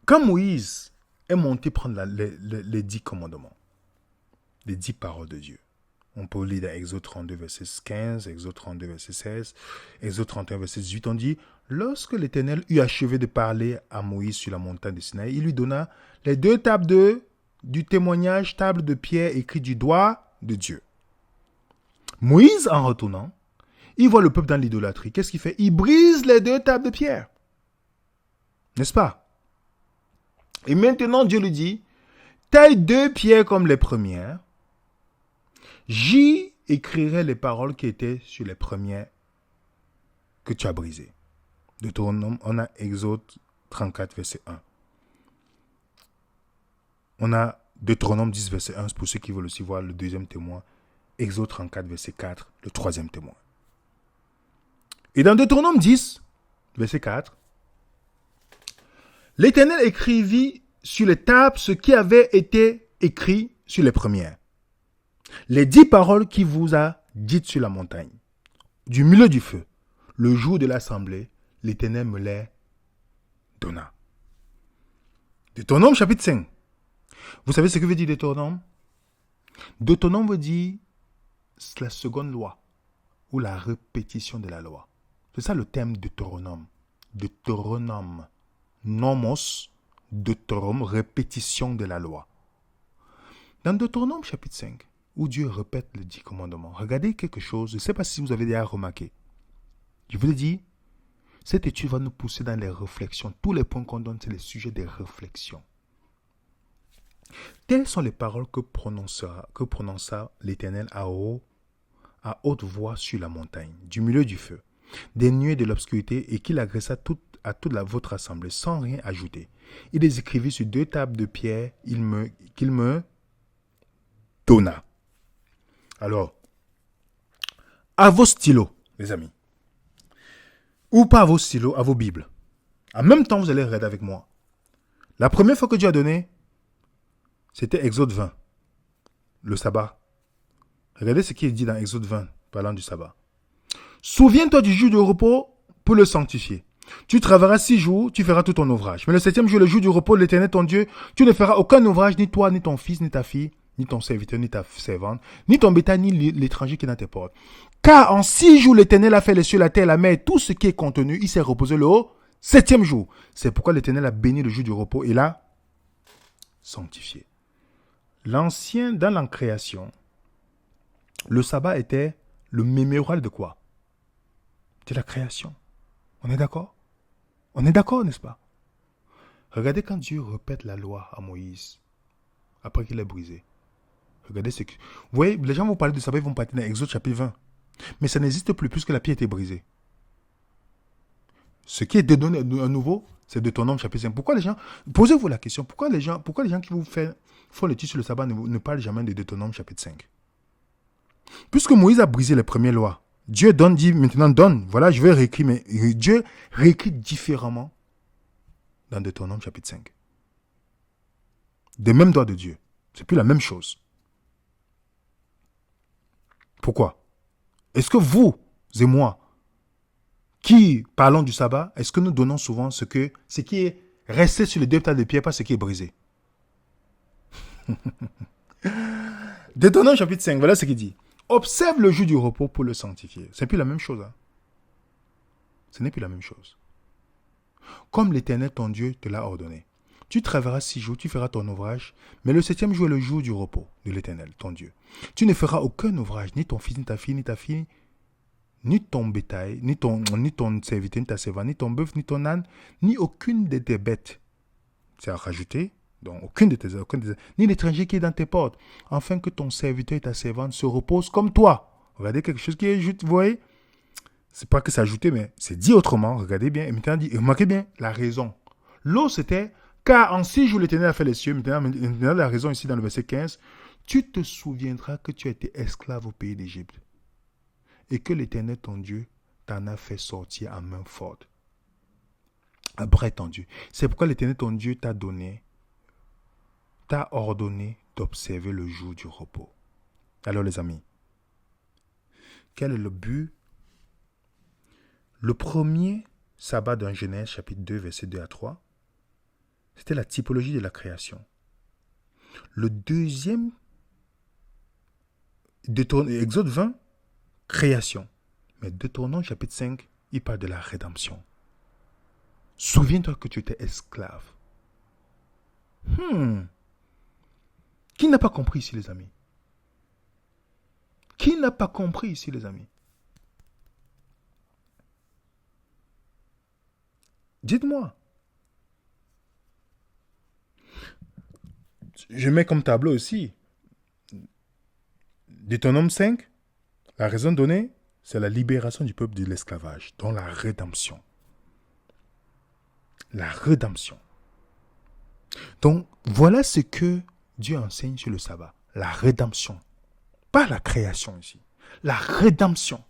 Quand Moïse est monté prendre les 10 commandements, les 10 paroles de Dieu, on peut lire dans Exode 32, verset 15, Exode 32, verset 16, Exode 31, verset 18, on dit, lorsque l'Éternel eut achevé de parler à Moïse sur la montagne de Sinaï, il lui donna les 2 tables du témoignage, table de pierre écrite du doigt de Dieu. Moïse, en retournant, il voit le peuple dans l'idolâtrie. Qu'est-ce qu'il fait? Il brise les 2 tables de pierre. N'est-ce pas? Et maintenant, Dieu lui dit, taille 2 pierres comme les premières. J'y écrirai les paroles qui étaient sur les premières que tu as brisées. Deutéronome, on a Exode 34, verset 1. On a Deutéronome 10, verset 1, pour ceux qui veulent aussi voir le deuxième témoin. Exode 34, verset 4, le troisième témoin. Et dans Deutéronome 10, verset 4, l'Éternel écrivit sur les tables ce qui avait été écrit sur les premières. Les 10 paroles qu'il vous a dites sur la montagne, du milieu du feu, le jour de l'assemblée, l'Éternel me les donna. Deutéronome chapitre 5. Vous savez ce que veut dire Deutéronome? Deutéronome veut dire la seconde loi ou la répétition de la loi. C'est ça le terme Deutéronome. Deutéronome. Nomos, Deutéronome, répétition de la loi. Dans Deutéronome chapitre 5, où Dieu répète les 10 commandements, regardez quelque chose, je ne sais pas si vous avez déjà remarqué. Je vous ai dit, cette étude va nous pousser dans les réflexions. Tous les points qu'on donne, c'est les sujets des réflexions. Telles sont les paroles que prononça l'Éternel à haute voix sur la montagne, du milieu du feu, des nuées de l'obscurité, et qu'il adressa à toute votre assemblée, sans rien ajouter. Il les écrivit sur 2 tables de pierre qu'il me donna. Alors, à vos stylos, les amis, ou pas à vos stylos, à vos Bibles. En même temps, vous allez regarder avec moi. La première fois que Dieu a donné, c'était Exode 20, le sabbat. Regardez ce qui est dit dans Exode 20, parlant du sabbat. Souviens-toi du jour de repos pour le sanctifier. Tu travailleras 6 jours, tu feras tout ton ouvrage. Mais le 7e jour, le jour du repos de l'Éternel ton Dieu, tu ne feras aucun ouvrage, ni toi, ni ton fils, ni ta fille, ni ton serviteur, ni ta servante, ni ton bétail, ni l'étranger qui est dans tes portes. Car en 6 jours, l'Éternel a fait les cieux, la terre, la mer, et tout ce qui est contenu, il s'est reposé le 7e jour. C'est pourquoi l'Éternel a béni le jour du repos et l'a sanctifié. Dans la création, le sabbat était le mémorial de quoi? De la création. On est d'accord? On est d'accord, n'est-ce pas? Regardez quand Dieu répète la loi à Moïse, après qu'il l'ait brisée. Regardez ce que... Vous voyez, les gens vont parler de sabbat, ils vont partir dans Exode chapitre 20. Mais ça n'existe plus puisque la pierre a été brisée. Ce qui est donné à nouveau, c'est Deutéronome chapitre 5. Pourquoi les gens... Posez-vous la question, pourquoi les gens qui vous font l'étude sur le sabbat ne parlent jamais de Deutéronome chapitre 5? Puisque Moïse a brisé les premières lois, Dieu dit maintenant donne. Voilà, je vais réécrire, mais Dieu réécrit différemment dans Deutéronome chapitre 5. Des mêmes doigts de Dieu. C'est plus la même chose. Pourquoi? Est-ce que vous et moi, qui parlons du sabbat, est-ce que nous donnons souvent ce qui est resté sur les 2 tables de pierre, pas ce qui est brisé? Deutéronome chapitre 5, voilà ce qu'il dit. Observe le jour du repos pour le sanctifier. C'est plus la même chose. Ce n'est plus la même chose. Comme l'Éternel ton Dieu te l'a ordonné. Tu travailleras 6 jours, tu feras ton ouvrage, mais le 7e jour est le jour du repos de l'Éternel ton Dieu. Tu ne feras aucun ouvrage, ni ton fils, ni ta fille, ni ton bétail, ni ton serviteur, ni ta servante, ni ton bœuf, ni ton âne, ni aucune de tes bêtes. C'est à rajouter. Donc, ni l'étranger qui est dans tes portes, afin que ton serviteur et ta servante se reposent comme toi. Regardez quelque chose qui est juste, vous voyez, c'est pas que c'est ajouté, mais c'est dit autrement. Regardez bien. Et maintenant, remarquez bien la raison. L'eau, c'était, car en 6 jours, l'Éternel a fait les cieux. Maintenant, la raison ici dans le verset 15, tu te souviendras que tu as été esclave au pays d'Égypte et que l'Éternel, ton Dieu, t'en a fait sortir à main forte, à bras étendu. C'est pourquoi l'Éternel, ton Dieu, t'a ordonné d'observer le jour du repos. Alors, les amis, quel est le but? Le premier sabbat dans Genèse, chapitre 2, versets 2 à 3, c'était la typologie de la création. Le deuxième, Exode 20, création. Mais Deutéronome, chapitre 5, il parle de la rédemption. Souviens-toi que tu étais esclave. Qui n'a pas compris ici, les amis? Qui n'a pas compris ici, les amis? Dites-moi. Je mets comme tableau aussi. Deutéronome 5, la raison donnée, c'est la libération du peuple de l'esclavage, donc la rédemption. La rédemption. Donc, voilà ce que Dieu enseigne sur le sabbat. La rédemption. Pas la création ici. La rédemption.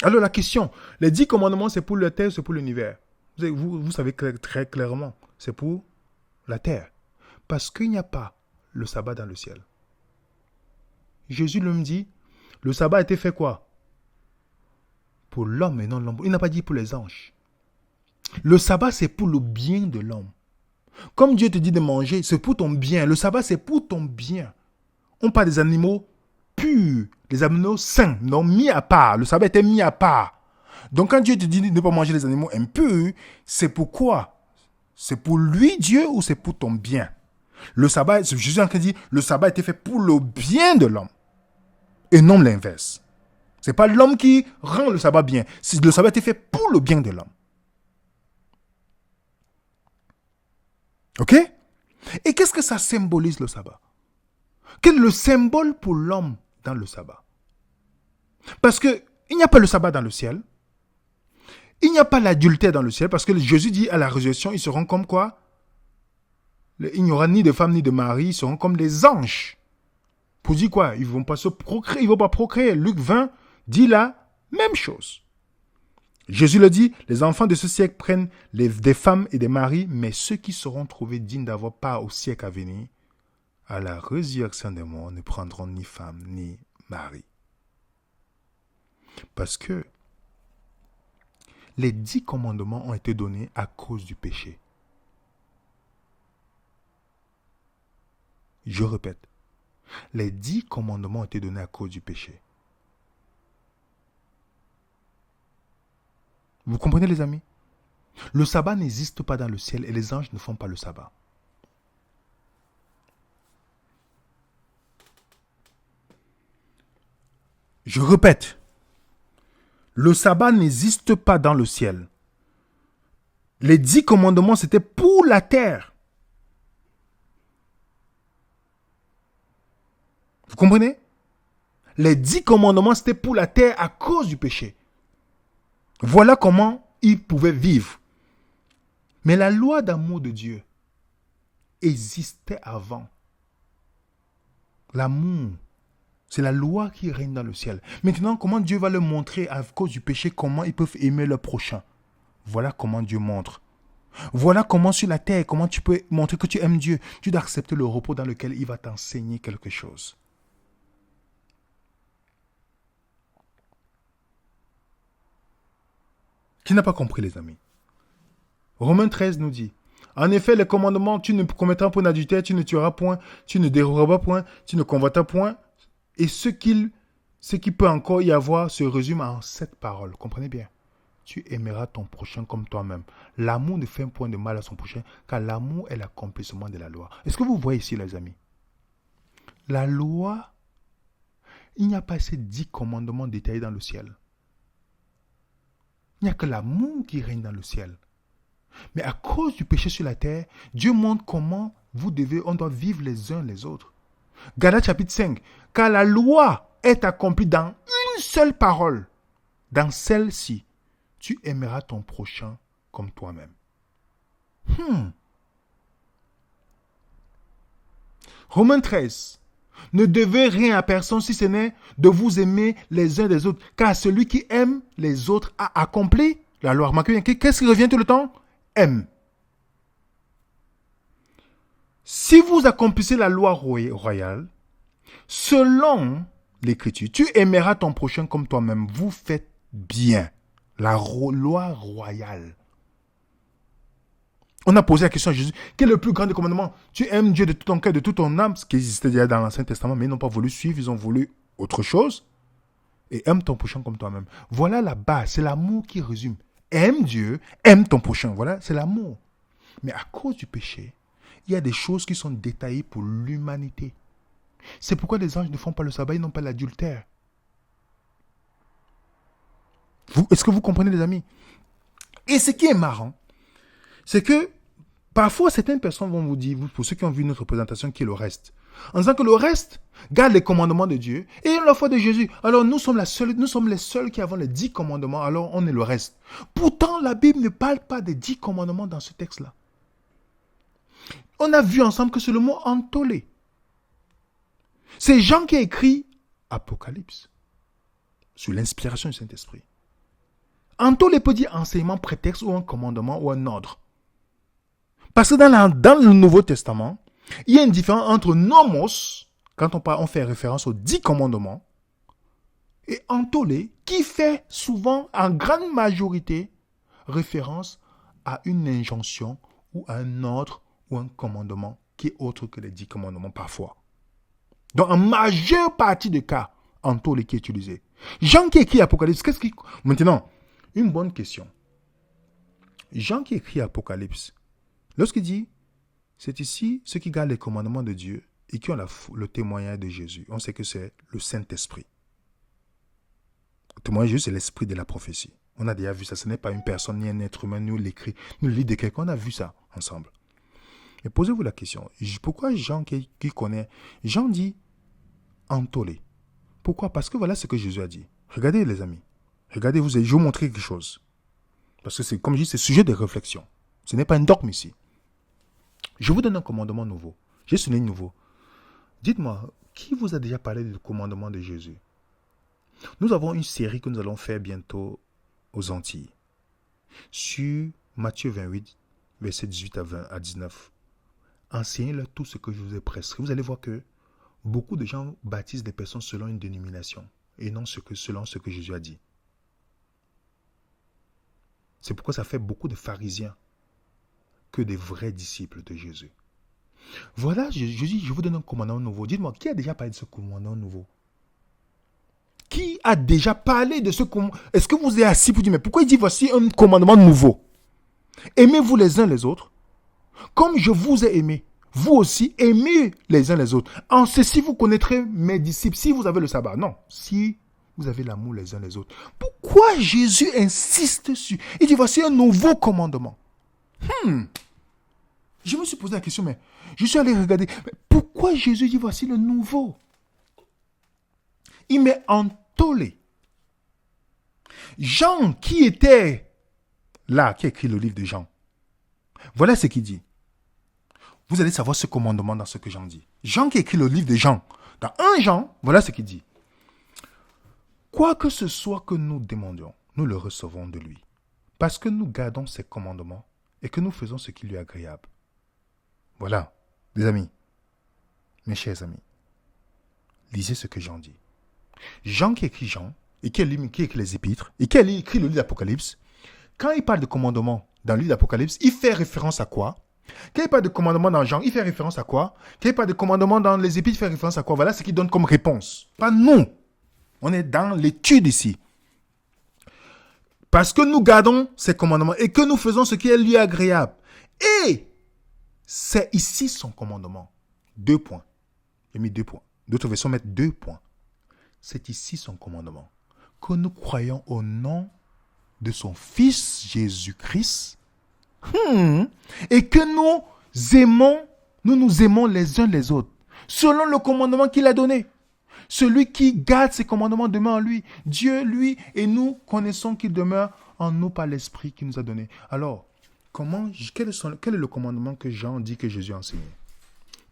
Alors la question, les 10 commandements, c'est pour la terre, c'est pour l'univers. Vous savez très clairement, c'est pour la terre. Parce qu'il n'y a pas le sabbat dans le ciel. Jésus lui dit, le sabbat a été fait quoi? Pour l'homme et non l'homme. Il n'a pas dit pour les anges. Le sabbat, c'est pour le bien de l'homme. Comme Dieu te dit de manger, c'est pour ton bien. Le sabbat, c'est pour ton bien. On parle des animaux purs, des animaux saints, non mis à part. Le sabbat était mis à part. Donc quand Dieu te dit de ne pas manger les animaux impurs, c'est pourquoi? C'est pour lui, Dieu, ou c'est pour ton bien? Le sabbat, Jésus en train de dire, le sabbat a été fait pour le bien de l'homme. Et non l'inverse. Ce n'est pas l'homme qui rend le sabbat bien. Le sabbat a été fait pour le bien de l'homme. Ok? Et qu'est-ce que ça symbolise le sabbat? Quel est le symbole pour l'homme dans le sabbat? Parce qu'il n'y a pas le sabbat dans le ciel. Il n'y a pas l'adultère dans le ciel. Parce que Jésus dit à la résurrection, ils seront comme quoi? Il n'y aura ni de femme ni de mari. Ils seront comme des anges. Pour dire quoi? Ils ne vont pas se procréer. Ils ne vont pas procréer. Luc 20 dit la même chose. Jésus le dit, les enfants de ce siècle prennent des femmes et des maris, mais ceux qui seront trouvés dignes d'avoir part au siècle à venir, à la résurrection des morts, ne prendront ni femme ni mari. Parce que les 10 commandements ont été donnés à cause du péché. Je répète, les 10 commandements ont été donnés à cause du péché. Vous comprenez, les amis? Le sabbat n'existe pas dans le ciel et les anges ne font pas le sabbat. Je répète, le sabbat n'existe pas dans le ciel. Les 10 commandements, c'était pour la terre. Vous comprenez? Les 10 commandements, c'était pour la terre à cause du péché. Voilà comment ils pouvaient vivre. Mais la loi d'amour de Dieu existait avant. L'amour, c'est la loi qui règne dans le ciel. Maintenant, comment Dieu va leur montrer à cause du péché comment ils peuvent aimer leur prochain? Voilà comment Dieu montre. Voilà comment sur la terre, comment tu peux montrer que tu aimes Dieu. Tu dois accepter le repos dans lequel il va t'enseigner quelque chose. Qui n'a pas compris, les amis? Romains 13 nous dit, en effet, les commandements, tu ne commettras point d'adultère, tu ne tueras point, tu ne déroberas point, tu ne convoiteras point. Et ce qui peut encore y avoir se résume en 7 paroles. Comprenez bien. Tu aimeras ton prochain comme toi-même. L'amour ne fait un point de mal à son prochain, car l'amour est l'accomplissement de la loi. Est-ce que vous voyez ici, les amis? La loi Il n'y a pas ces 10 commandements détaillés dans le ciel. Il n'y a que l'amour qui règne dans le ciel. Mais à cause du péché sur la terre, Dieu montre comment on doit vivre les uns les autres. Galates chapitre 5. Car la loi est accomplie dans une seule parole. Dans celle-ci, tu aimeras ton prochain comme toi-même. Romains 13. Ne devez rien à personne si ce n'est de vous aimer les uns des autres. Car celui qui aime les autres a accompli la loi. Remarquez bien, qu'est-ce qui revient tout le temps? Aime. Si vous accomplissez la loi royale, selon l'Écriture, tu aimeras ton prochain comme toi-même. Vous faites bien. La loi royale. On a posé la question à Jésus, quel est le plus grand des commandements? Tu aimes Dieu de tout ton cœur, de toute ton âme, ce qui existait déjà dans l'Ancien Testament, mais ils n'ont pas voulu suivre, ils ont voulu autre chose. Et aime ton prochain comme toi-même. Voilà la base, c'est l'amour qui résume. Aime Dieu, aime ton prochain. Voilà, c'est l'amour. Mais à cause du péché, il y a des choses qui sont détaillées pour l'humanité. C'est pourquoi les anges ne font pas le sabbat, ils n'ont pas l'adultère. Est-ce que vous comprenez, les amis? Et ce qui est marrant, c'est que parfois certaines personnes vont vous dire, pour ceux qui ont vu notre présentation, qui est le reste, en disant que le reste garde les commandements de Dieu et la foi de Jésus. Alors nous sommes les seuls qui avons les 10 commandements, alors on est le reste. Pourtant, la Bible ne parle pas des 10 commandements dans ce texte-là. On a vu ensemble que c'est le mot entolé. C'est Jean qui a écrit Apocalypse sous l'inspiration du Saint-Esprit. Entolé peut dire enseignement, prétexte ou un commandement ou un ordre. Parce que dans le Nouveau Testament, il y a une différence entre nomos, quand on fait référence aux 10 commandements, et entolé, qui fait souvent, en grande majorité, référence à une injonction ou à un ordre ou un commandement qui est autre que les 10 commandements parfois. Donc, en majeure partie des cas, entolé qui est utilisé. Jean qui écrit Apocalypse, Maintenant, une bonne question. Jean qui écrit Apocalypse, lorsqu'il dit, c'est ici ceux qui gardent les commandements de Dieu et qui ont le témoignage de Jésus. On sait que c'est le Saint-Esprit. Le témoignage de Jésus, c'est l'esprit de la prophétie. On a déjà vu ça. Ce n'est pas une personne, ni un être humain, nous l'écrit, nous le lit de quelqu'un. On a vu ça ensemble. Et posez-vous la question. Pourquoi Jean qui connaît, Jean dit entolé. Pourquoi? Parce que voilà ce que Jésus a dit. Regardez les amis. Regardez, je vais vous montrer quelque chose. Parce que c'est, comme je dis, c'est sujet de réflexion. Ce n'est pas un dogme ici. Je vous donne un commandement nouveau. J'ai souligné nouveau. Dites-moi, qui vous a déjà parlé du commandement de Jésus? Nous avons une série que nous allons faire bientôt aux Antilles. Sur Matthieu 28, versets 18 à 19. Enseignez-leur tout ce que je vous ai prescrit. Vous allez voir que beaucoup de gens baptisent des personnes selon une dénomination et non selon ce que Jésus a dit. C'est pourquoi ça fait beaucoup de pharisiens que des vrais disciples de Jésus. Voilà, je vous donne un commandement nouveau. Dites-moi, qui a déjà parlé de ce commandement nouveau? Qui a déjà parlé de ce commandement? Est-ce que vous êtes assis pour dire, mais pourquoi il dit voici un commandement nouveau? Aimez-vous les uns les autres, comme je vous ai aimé. Vous aussi, aimez les uns les autres. En ceci, vous connaîtrez mes disciples, si vous avez le sabbat. Non, si vous avez l'amour les uns les autres. Pourquoi Jésus insiste sur... Il dit, voici un nouveau commandement. Je me suis posé la question, mais je suis allé regarder. Mais pourquoi Jésus dit, voici le nouveau? Il met entolé. Jean, qui était là, qui a écrit le livre de Jean, voilà ce qu'il dit. Vous allez savoir ce commandement dans ce que Jean dit. Jean qui écrit le livre de Jean. Dans 1 Jean, voilà ce qu'il dit. Quoi que ce soit que nous demandions, nous le recevons de lui. Parce que nous gardons ses commandements et que nous faisons ce qui lui est agréable. Voilà, les amis, mes chers amis, lisez ce que Jean dit. Jean qui écrit Jean, et qui écrit les épîtres, et qui écrit le livre d'Apocalypse, quand il parle de commandement dans le livre d'Apocalypse, il fait référence à quoi? Quand il parle de commandement dans Jean, il fait référence à quoi? Quand il parle de commandement dans les épîtres, il fait référence à quoi? Voilà ce qu'il donne comme réponse. Pas nous. On est dans l'étude ici. Parce que nous gardons ces commandements et que nous faisons ce qui est lui agréable. Et c'est ici son commandement. 2 points. J'ai mis 2 points. D'autres versions mettent 2 points. c'est ici son commandement. Que nous croyons au nom de son Fils Jésus-Christ et que nous nous aimons les uns les autres, selon le commandement qu'il a donné. Celui qui garde ses commandements demeure en lui. Dieu, lui, et nous connaissons qu'il demeure en nous par l'Esprit qu'il nous a donné. Alors, quel est le commandement que Jean dit que Jésus a enseigné?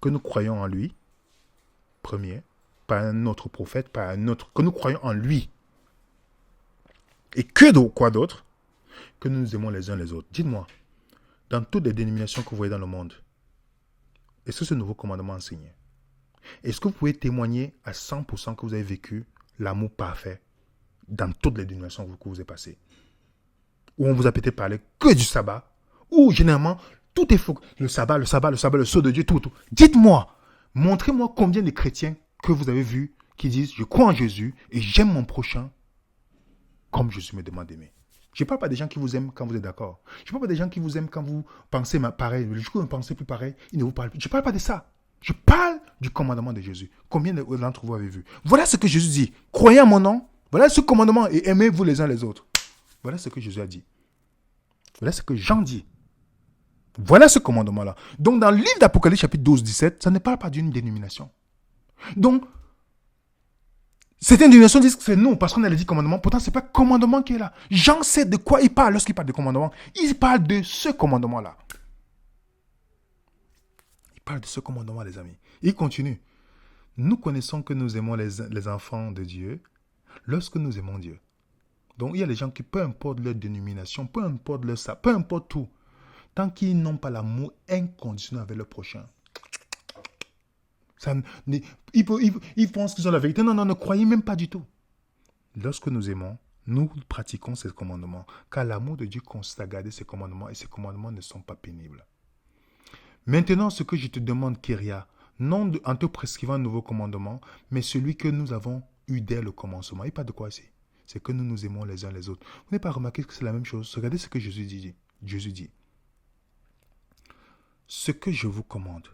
Que nous croyons en lui, premier, pas un autre prophète, pas un autre, que nous croyons en lui. Et quoi d'autre? Que nous nous aimons les uns les autres. Dites-moi, dans toutes les dénominations que vous voyez dans le monde, est-ce que ce nouveau commandement enseigné? Est-ce que vous pouvez témoigner à 100% que vous avez vécu l'amour parfait dans toutes les dénominations que vous avez passées? Où on vous a peut-être parlé que du sabbat, où généralement tout est faux. Le sabbat, le sceau de Dieu, tout. Dites-moi, montrez-moi combien de chrétiens que vous avez vus qui disent « Je crois en Jésus et j'aime mon prochain comme Jésus me demande d'aimer ». Je ne parle pas des gens qui vous aiment quand vous êtes d'accord. Je ne parle pas des gens qui vous aiment quand vous pensez pareil. Le jour où vous ne pensez plus pareil, ils ne vous parlent plus. Je ne parle pas de ça. Je parle du commandement de Jésus. Combien d'entre vous avez vu? Voilà ce que Jésus dit. Croyez en mon nom. Voilà ce commandement et aimez-vous les uns les autres. Voilà ce que Jésus a dit. Voilà ce que Jean dit. Voilà ce commandement-là. Donc, dans le livre d'Apocalypse, chapitre 12, 17, ça ne parle pas d'une dénomination. Donc, certaines dénominations disent que c'est nous, parce qu'on a dit commandement. Pourtant, ce n'est pas commandement qui est là. Jean sait de quoi il parle lorsqu'il parle de commandement. Il parle de ce commandement-là. Il parle de ce commandement, les amis. Il continue. Nous connaissons que nous aimons les enfants de Dieu lorsque nous aimons Dieu. Donc, il y a des gens qui, peu importe leur dénomination, peu importe leur ça, peu importe tout, tant qu'ils n'ont pas l'amour inconditionnel avec le prochain, ils pensent qu'ils ont la vérité. Non, ne croyez même pas du tout. Lorsque nous aimons, nous pratiquons ces commandements, car l'amour de Dieu consiste à garder ses commandements, et ses commandements ne sont pas pénibles. Maintenant, ce que je te demande, Kyria, non en te prescrivant un nouveau commandement, mais celui que nous avons eu dès le commencement. Il parle de quoi ici? C'est que nous nous aimons les uns les autres. Vous n'avez pas remarqué que c'est la même chose? Regardez ce que Jésus dit. Jésus dit, ce que je vous commande,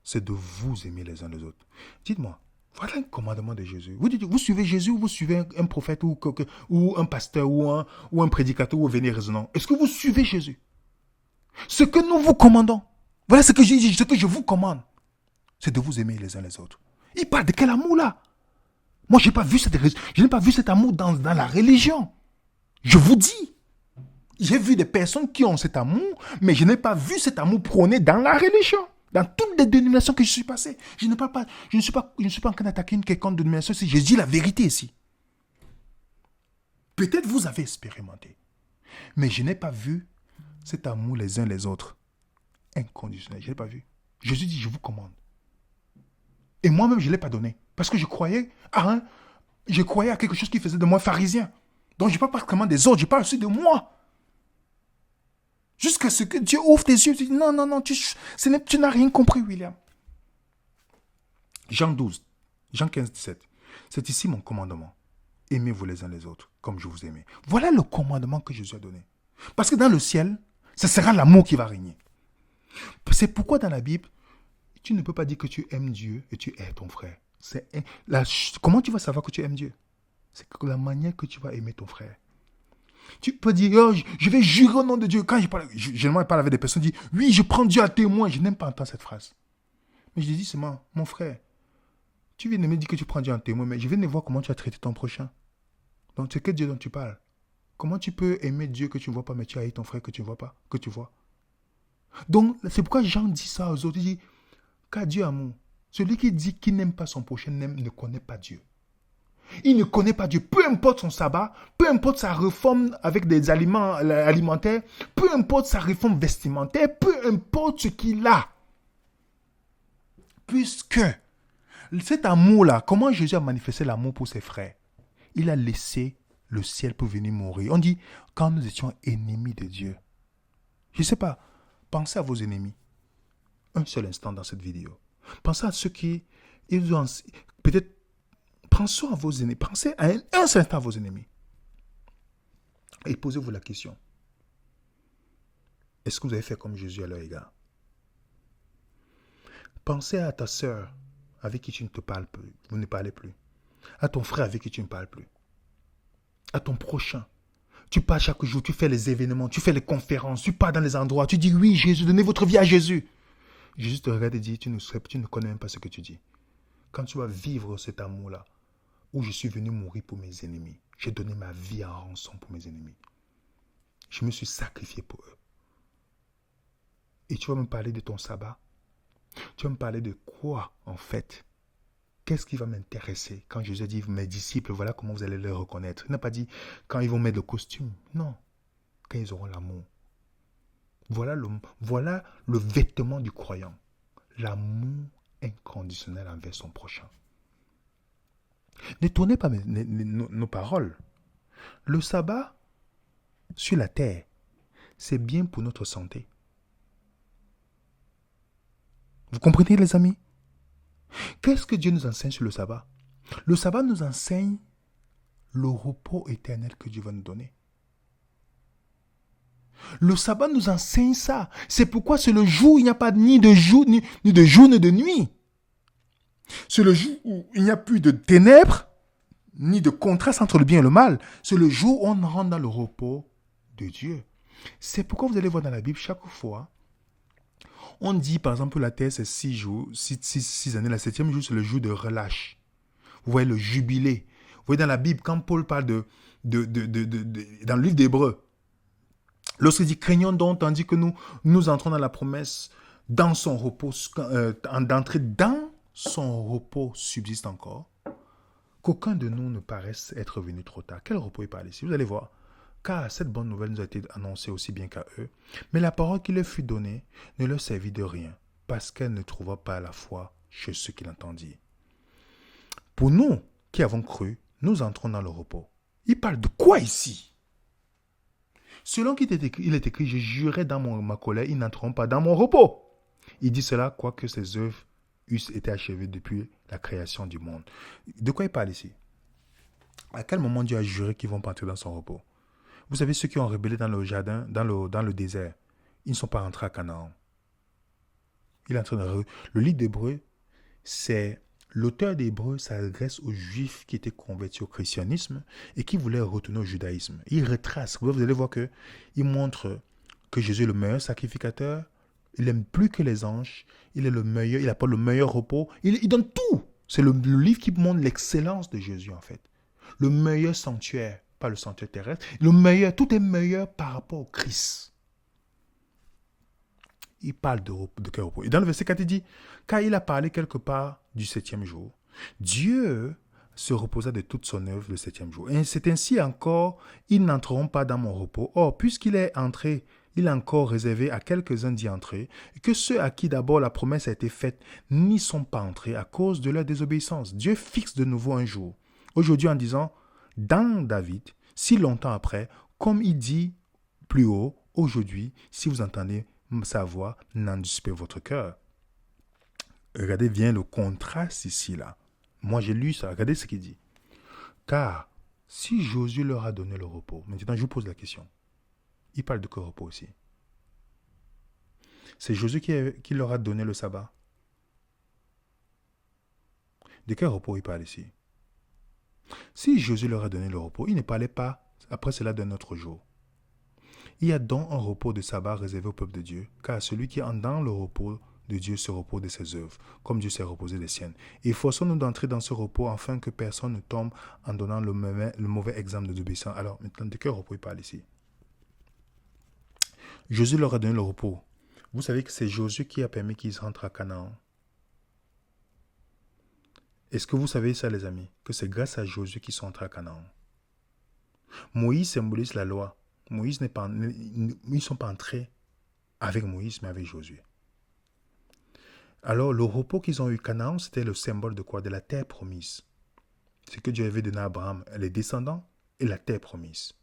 c'est de vous aimer les uns les autres. Dites-moi, voilà un commandement de Jésus. Vous suivez Jésus ou vous suivez un prophète ou un pasteur ou un prédicateur ou un vénéraisonnant? Est-ce que vous suivez Jésus? Ce que nous vous commandons, voilà ce que j'ai dit, ce que je vous commande, c'est de vous aimer les uns les autres. Il parle de quel amour là? Moi, je n'ai pas vu cet amour dans la religion. Je vous dis. J'ai vu des personnes qui ont cet amour, mais je n'ai pas vu cet amour prôné dans la religion. Dans toutes les dénominations que je suis passé. Je ne suis pas en train d'attaquer une quelconque dénomination ici. Je dis la vérité ici. Peut-être vous avez expérimenté. Mais je n'ai pas vu cet amour les uns les autres. Inconditionnel. Je n'ai pas vu. Jésus dit, je vous commande. Et moi-même, je ne l'ai pas donné. Parce que je croyais à quelque chose qui faisait de moi pharisien. Donc, je ne parle pas vraiment des autres, je parle aussi de moi. Jusqu'à ce que Dieu ouvre tes yeux. Tu dis, non, tu n'as rien compris, William. Jean 15, 17. C'est ici mon commandement. Aimez-vous les uns les autres, comme je vous aimais. Voilà le commandement que Jésus a donné. Parce que dans le ciel, ce sera l'amour qui va régner. C'est pourquoi dans la Bible, tu ne peux pas dire que tu aimes Dieu et tu hais ton frère. Comment tu vas savoir que tu aimes Dieu? C'est que la manière que tu vas aimer ton frère. Tu peux dire, je vais jurer au nom de Dieu. Quand généralement, je parle avec des personnes qui disent, oui, je prends Dieu à témoin. Je n'aime pas entendre cette phrase. Mais je dis, c'est mon frère. Tu viens de me dire que tu prends Dieu en témoin, mais je viens de voir comment tu as traité ton prochain. Donc, c'est quel Dieu dont tu parles? Comment tu peux aimer Dieu que tu ne vois pas, mais tu haïs ton frère que tu ne vois pas, que tu vois? Donc, c'est pourquoi Jean dit ça aux autres. Il dit, car Dieu amour. Celui qui dit qu'il n'aime pas son prochain ne connaît pas Dieu. Il ne connaît pas Dieu. Peu importe son sabbat, peu importe sa réforme avec des aliments alimentaires, peu importe sa réforme vestimentaire, peu importe ce qu'il a. Puisque cet amour-là, comment Jésus a manifesté l'amour pour ses frères? Il a laissé le ciel pour venir mourir. On dit, quand nous étions ennemis de Dieu. Je ne sais pas, pensez à vos ennemis. Un seul instant dans cette vidéo. Pensez à ceux qui, peut-être, pensez à vos ennemis. Pensez à un seul instant à vos ennemis. Et posez-vous la question. Est-ce que vous avez fait comme Jésus à leur égard? Pensez à ta sœur avec qui tu ne te parles plus. Vous ne parlez plus. À ton frère avec qui tu ne parles plus. À ton prochain. Tu pars chaque jour, tu fais les événements, tu fais les conférences, tu pars dans les endroits, tu dis oui, Jésus, donnez votre vie à Jésus. Jésus te regarde et dit, tu ne connais même pas ce que tu dis. Quand tu vas vivre cet amour-là, où je suis venu mourir pour mes ennemis, j'ai donné ma vie en rançon pour mes ennemis. Je me suis sacrifié pour eux. Et tu vas me parler de ton sabbat? Tu vas me parler de quoi, en fait? Qu'est-ce qui va m'intéresser quand Jésus dit, mes disciples, voilà comment vous allez les reconnaître. Il n'a pas dit quand ils vont mettre le costume. Non, quand ils auront l'amour. Voilà le vêtement du croyant. L'amour inconditionnel envers son prochain. Ne tournez pas nos paroles. Le sabbat sur la terre, c'est bien pour notre santé. Vous comprenez, les amis? Qu'est-ce que Dieu nous enseigne sur le sabbat? Le sabbat nous enseigne le repos éternel que Dieu va nous donner. Le sabbat nous enseigne ça. C'est pourquoi c'est le jour où il n'y a pas ni de jour, ni de jour, ni de nuit. C'est le jour où il n'y a plus de ténèbres, ni de contraste entre le bien et le mal. C'est le jour où on rentre dans le repos de Dieu. C'est pourquoi vous allez voir dans la Bible, chaque fois, on dit par exemple la terre c'est 6 jours, 6 années, le 7e jour c'est le jour de relâche. Vous voyez le jubilé. Vous voyez dans la Bible, quand Paul parle dans le livre d'Hébreux, lorsqu'il dit craignons donc, tandis que nous entrons dans la promesse, dans son repos, d'entrer dans son repos subsiste encore, qu'aucun de nous ne paraisse être venu trop tard. Quel repos il parle ici? Vous allez voir. Car cette bonne nouvelle nous a été annoncée aussi bien qu'à eux. Mais la parole qui leur fut donnée ne leur servit de rien, parce qu'elle ne trouva pas la foi chez ceux qui l'entendirent. Pour nous qui avons cru, nous entrons dans le repos. Il parle de quoi ici? Selon qu'il est écrit, je jurais dans ma colère, ils n'entreront pas dans mon repos. Il dit cela, quoique ses œuvres eussent été achevées depuis la création du monde. De quoi il parle ici? À quel moment Dieu a juré qu'ils vont pas entrer dans son repos? Vous savez, ceux qui ont rébellé dans le jardin, dans le désert, ils ne sont pas rentrés à Canaan. Le livre d'Hébreux, c'est l'auteur d'Hébreux s'adresse aux Juifs qui étaient convertis au christianisme et qui voulaient retourner au judaïsme. Il retrace. Vous allez voir qu'il montre que Jésus est le meilleur sacrificateur. Il aime plus que les anges. Il est le meilleur. Il apporte le meilleur repos. Il donne tout. C'est le livre qui montre l'excellence de Jésus en fait. Le meilleur sanctuaire. Pas le sanctuaire terrestre, le meilleur, tout est meilleur par rapport au Christ. Il parle de quel repos? Et dans le verset 4, il dit, car il a parlé quelque part du 7e jour, Dieu se reposa de toute son œuvre le 7e jour. Et c'est ainsi encore, ils n'entreront pas dans mon repos. Or, puisqu'il est entré, il est encore réservé à quelques-uns d'y entrer, et que ceux à qui d'abord la promesse a été faite n'y sont pas entrés à cause de leur désobéissance. Dieu fixe de nouveau un jour. Aujourd'hui en disant, dans David, si longtemps après, comme il dit plus haut, aujourd'hui, si vous entendez sa voix, n'endurcissez pas votre cœur. Regardez bien le contraste ici, là. Moi, j'ai lu ça. Regardez ce qu'il dit. Car si Josué leur a donné le repos, maintenant je vous pose la question. Il parle de quel repos aussi? C'est Josué qui leur a donné le sabbat. De quel repos il parle ici? Si Jésus leur a donné le repos, il ne parlait pas après cela d'un autre jour. Il y a donc un repos de sabbat réservé au peuple de Dieu, car celui qui est dans le repos de Dieu se repose de ses œuvres, comme Dieu s'est reposé des siennes. Et forçons-nous d'entrer dans ce repos afin que personne ne tombe en donnant le mauvais exemple de désobéissance. Alors, maintenant, de quel repos il parle ici? Jésus leur a donné le repos. Vous savez que c'est Josué qui a permis qu'ils rentrent à Canaan. Est-ce que vous savez ça, les amis? Que c'est grâce à Josué qu'ils sont entrés à Canaan. Moïse symbolise la loi. Ils ne sont pas entrés avec Moïse, mais avec Josué. Alors, le repos qu'ils ont eu à Canaan, c'était le symbole de quoi? De la terre promise. C'est que Dieu avait donné à Abraham, les descendants et la terre promise.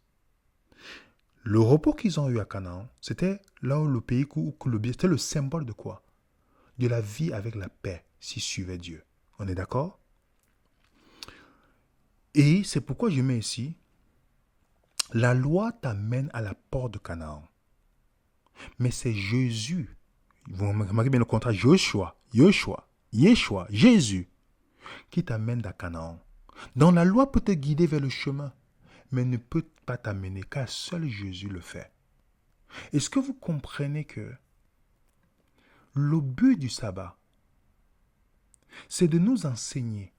Le repos qu'ils ont eu à Canaan, c'était là où le pays, c'était le symbole de quoi? De la vie avec la paix, s'ils suivaient Dieu. On est d'accord? Et c'est pourquoi je mets ici, la loi t'amène à la porte de Canaan. Mais c'est Jésus, vous remarquez bien le contrat, Yeshua, Jésus, qui t'amène à Canaan. Dans la loi peut te guider vers le chemin, mais ne peut pas t'amener, car seul Jésus le fait. Est-ce que vous comprenez que le but du sabbat, c'est de nous enseigner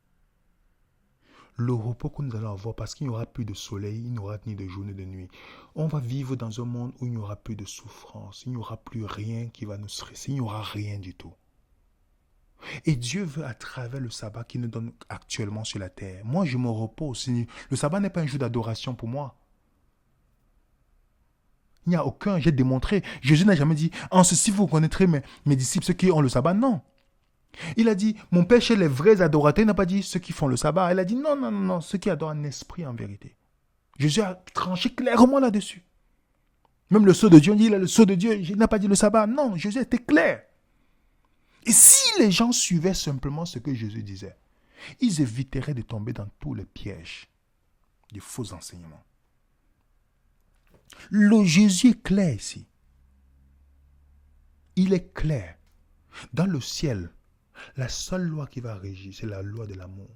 le repos que nous allons avoir parce qu'il n'y aura plus de soleil, il n'y aura ni de jour ni de nuit. On va vivre dans un monde où il n'y aura plus de souffrance, il n'y aura plus rien qui va nous stresser, il n'y aura rien du tout. Et Dieu veut à travers le sabbat qu'il nous donne actuellement sur la terre. Moi, je me repose. Le sabbat n'est pas un jour d'adoration pour moi. Il n'y a aucun, j'ai démontré. Jésus n'a jamais dit, en ceci vous connaîtrez mes disciples, ceux qui ont le sabbat. Non. Il a dit, mon Père chez les vrais adorateurs, il n'a pas dit ceux qui font le sabbat. Il a dit, non, non, non, non, ceux qui adorent en esprit, en vérité. Jésus a tranché clairement là-dessus. Même le sceau de Dieu, on dit, il a le sceau de Dieu, il n'a pas dit le sabbat. Non, Jésus était clair. Et si les gens suivaient simplement ce que Jésus disait, ils éviteraient de tomber dans tous les pièges des faux enseignements. Le Jésus est clair ici. Il est clair. Dans le ciel, la seule loi qui va régir, c'est la loi de l'amour.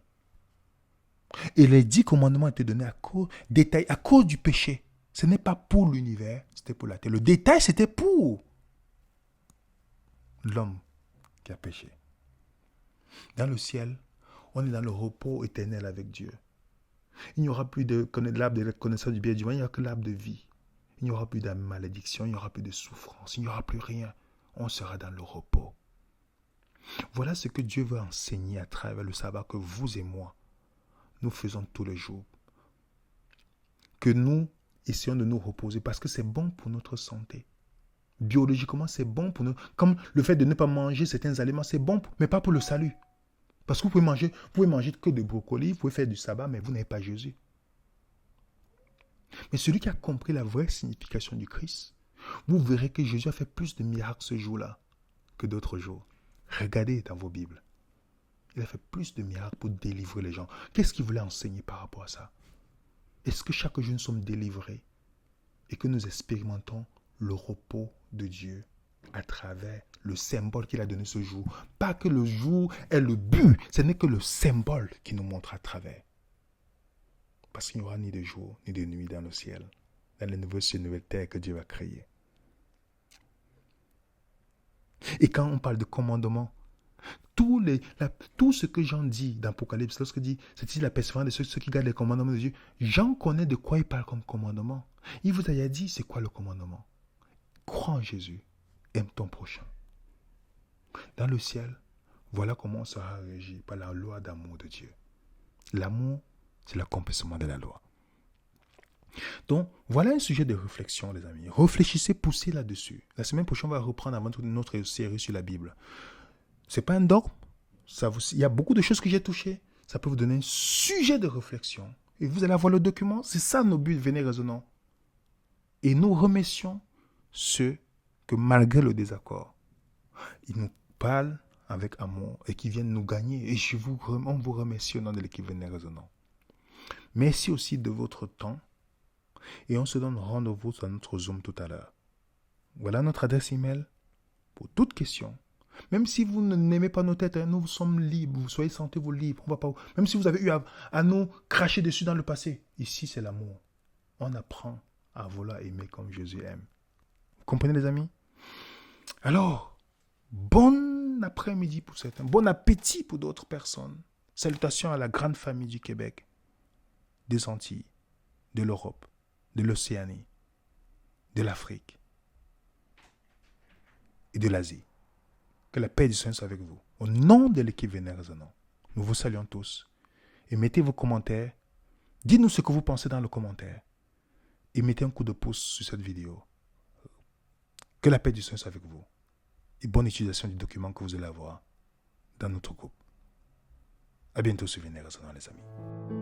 Et les 10 commandements étaient donnés à cause du péché. Ce n'est pas pour l'univers, c'était pour la terre. Le détail, c'était pour l'homme qui a péché. Dans le ciel, on est dans le repos éternel avec Dieu. Il n'y aura plus l'arbre de la connaissance du bien et du mal, il n'y aura que l'arbre de vie. Il n'y aura plus de malédiction, il n'y aura plus de souffrance, il n'y aura plus rien. On sera dans le repos. Voilà ce que Dieu veut enseigner à travers le sabbat que vous et moi, nous faisons tous les jours. Que nous essayons de nous reposer parce que c'est bon pour notre santé. Biologiquement, c'est bon pour nous. Comme le fait de ne pas manger certains aliments, c'est bon, mais pas pour le salut. Parce que vous pouvez manger que de brocoli, vous pouvez faire du sabbat, mais vous n'avez pas Jésus. Mais celui qui a compris la vraie signification du Christ, vous verrez que Jésus a fait plus de miracles ce jour-là que d'autres jours. Regardez dans vos Bibles. Il a fait plus de miracles pour délivrer les gens. Qu'est-ce qu'il voulait enseigner par rapport à ça? Est-ce que chaque jour nous sommes délivrés et que nous expérimentons le repos de Dieu à travers le symbole qu'il a donné ce jour? Pas que le jour est le but, ce n'est que le symbole qui nous montre à travers. Parce qu'il n'y aura ni de jour ni de nuit dans le ciel, dans les nouveaux cieux et nouvelles terres que Dieu va créer. Et quand on parle de commandement, tout ce que Jean dit dans l'Apocalypse, lorsque dit, c'est-il la persévérance de ceux qui gardent les commandements de Dieu, Jean connaît de quoi il parle comme commandement. Il vous a dit, c'est quoi le commandement? Crois en Jésus, aime ton prochain. Dans le ciel, voilà comment on sera régi par la loi d'amour de Dieu. L'amour, c'est l'accomplissement de la loi. Donc, voilà un sujet de réflexion, les amis. Réfléchissez, poussez là-dessus. La semaine prochaine, on va reprendre avant notre série sur la Bible. Ce n'est pas un dogme. Il y a beaucoup de choses que j'ai touchées. Ça peut vous donner un sujet de réflexion. Et vous allez avoir le document. C'est ça nos buts, venez raisonnant. Et nous remercions ceux que malgré le désaccord, ils nous parlent avec amour et qui viennent nous gagner. Et on vous remercie au nom de l'équipe Venez raisonnant. Merci aussi de votre temps. Et on se donne rendez-vous sur notre Zoom tout à l'heure. Voilà notre adresse email pour toute question. Même si vous n'aimez pas nos têtes, nous sommes libres. Vous soyez sentez-vous libres. On va pas... Même si vous avez eu à nous cracher dessus dans le passé. Ici, c'est l'amour. On apprend à vouloir aimer comme Jésus aime. Vous comprenez, les amis? Alors, bon après-midi pour certains. Bon appétit pour d'autres personnes. Salutations à la grande famille du Québec, des Antilles, de l'Europe, de l'Océanie, de l'Afrique et de l'Asie. Que la paix du Seigneur soit avec vous. Au nom de l'équipe Venez raisonnant, nous vous saluons tous. Et mettez vos commentaires. Dites-nous ce que vous pensez dans le commentaire. Et mettez un coup de pouce sur cette vidéo. Que la paix du Seigneur soit avec vous. Et bonne utilisation du document que vous allez avoir dans notre groupe. À bientôt sur Venez raisonnant, les amis.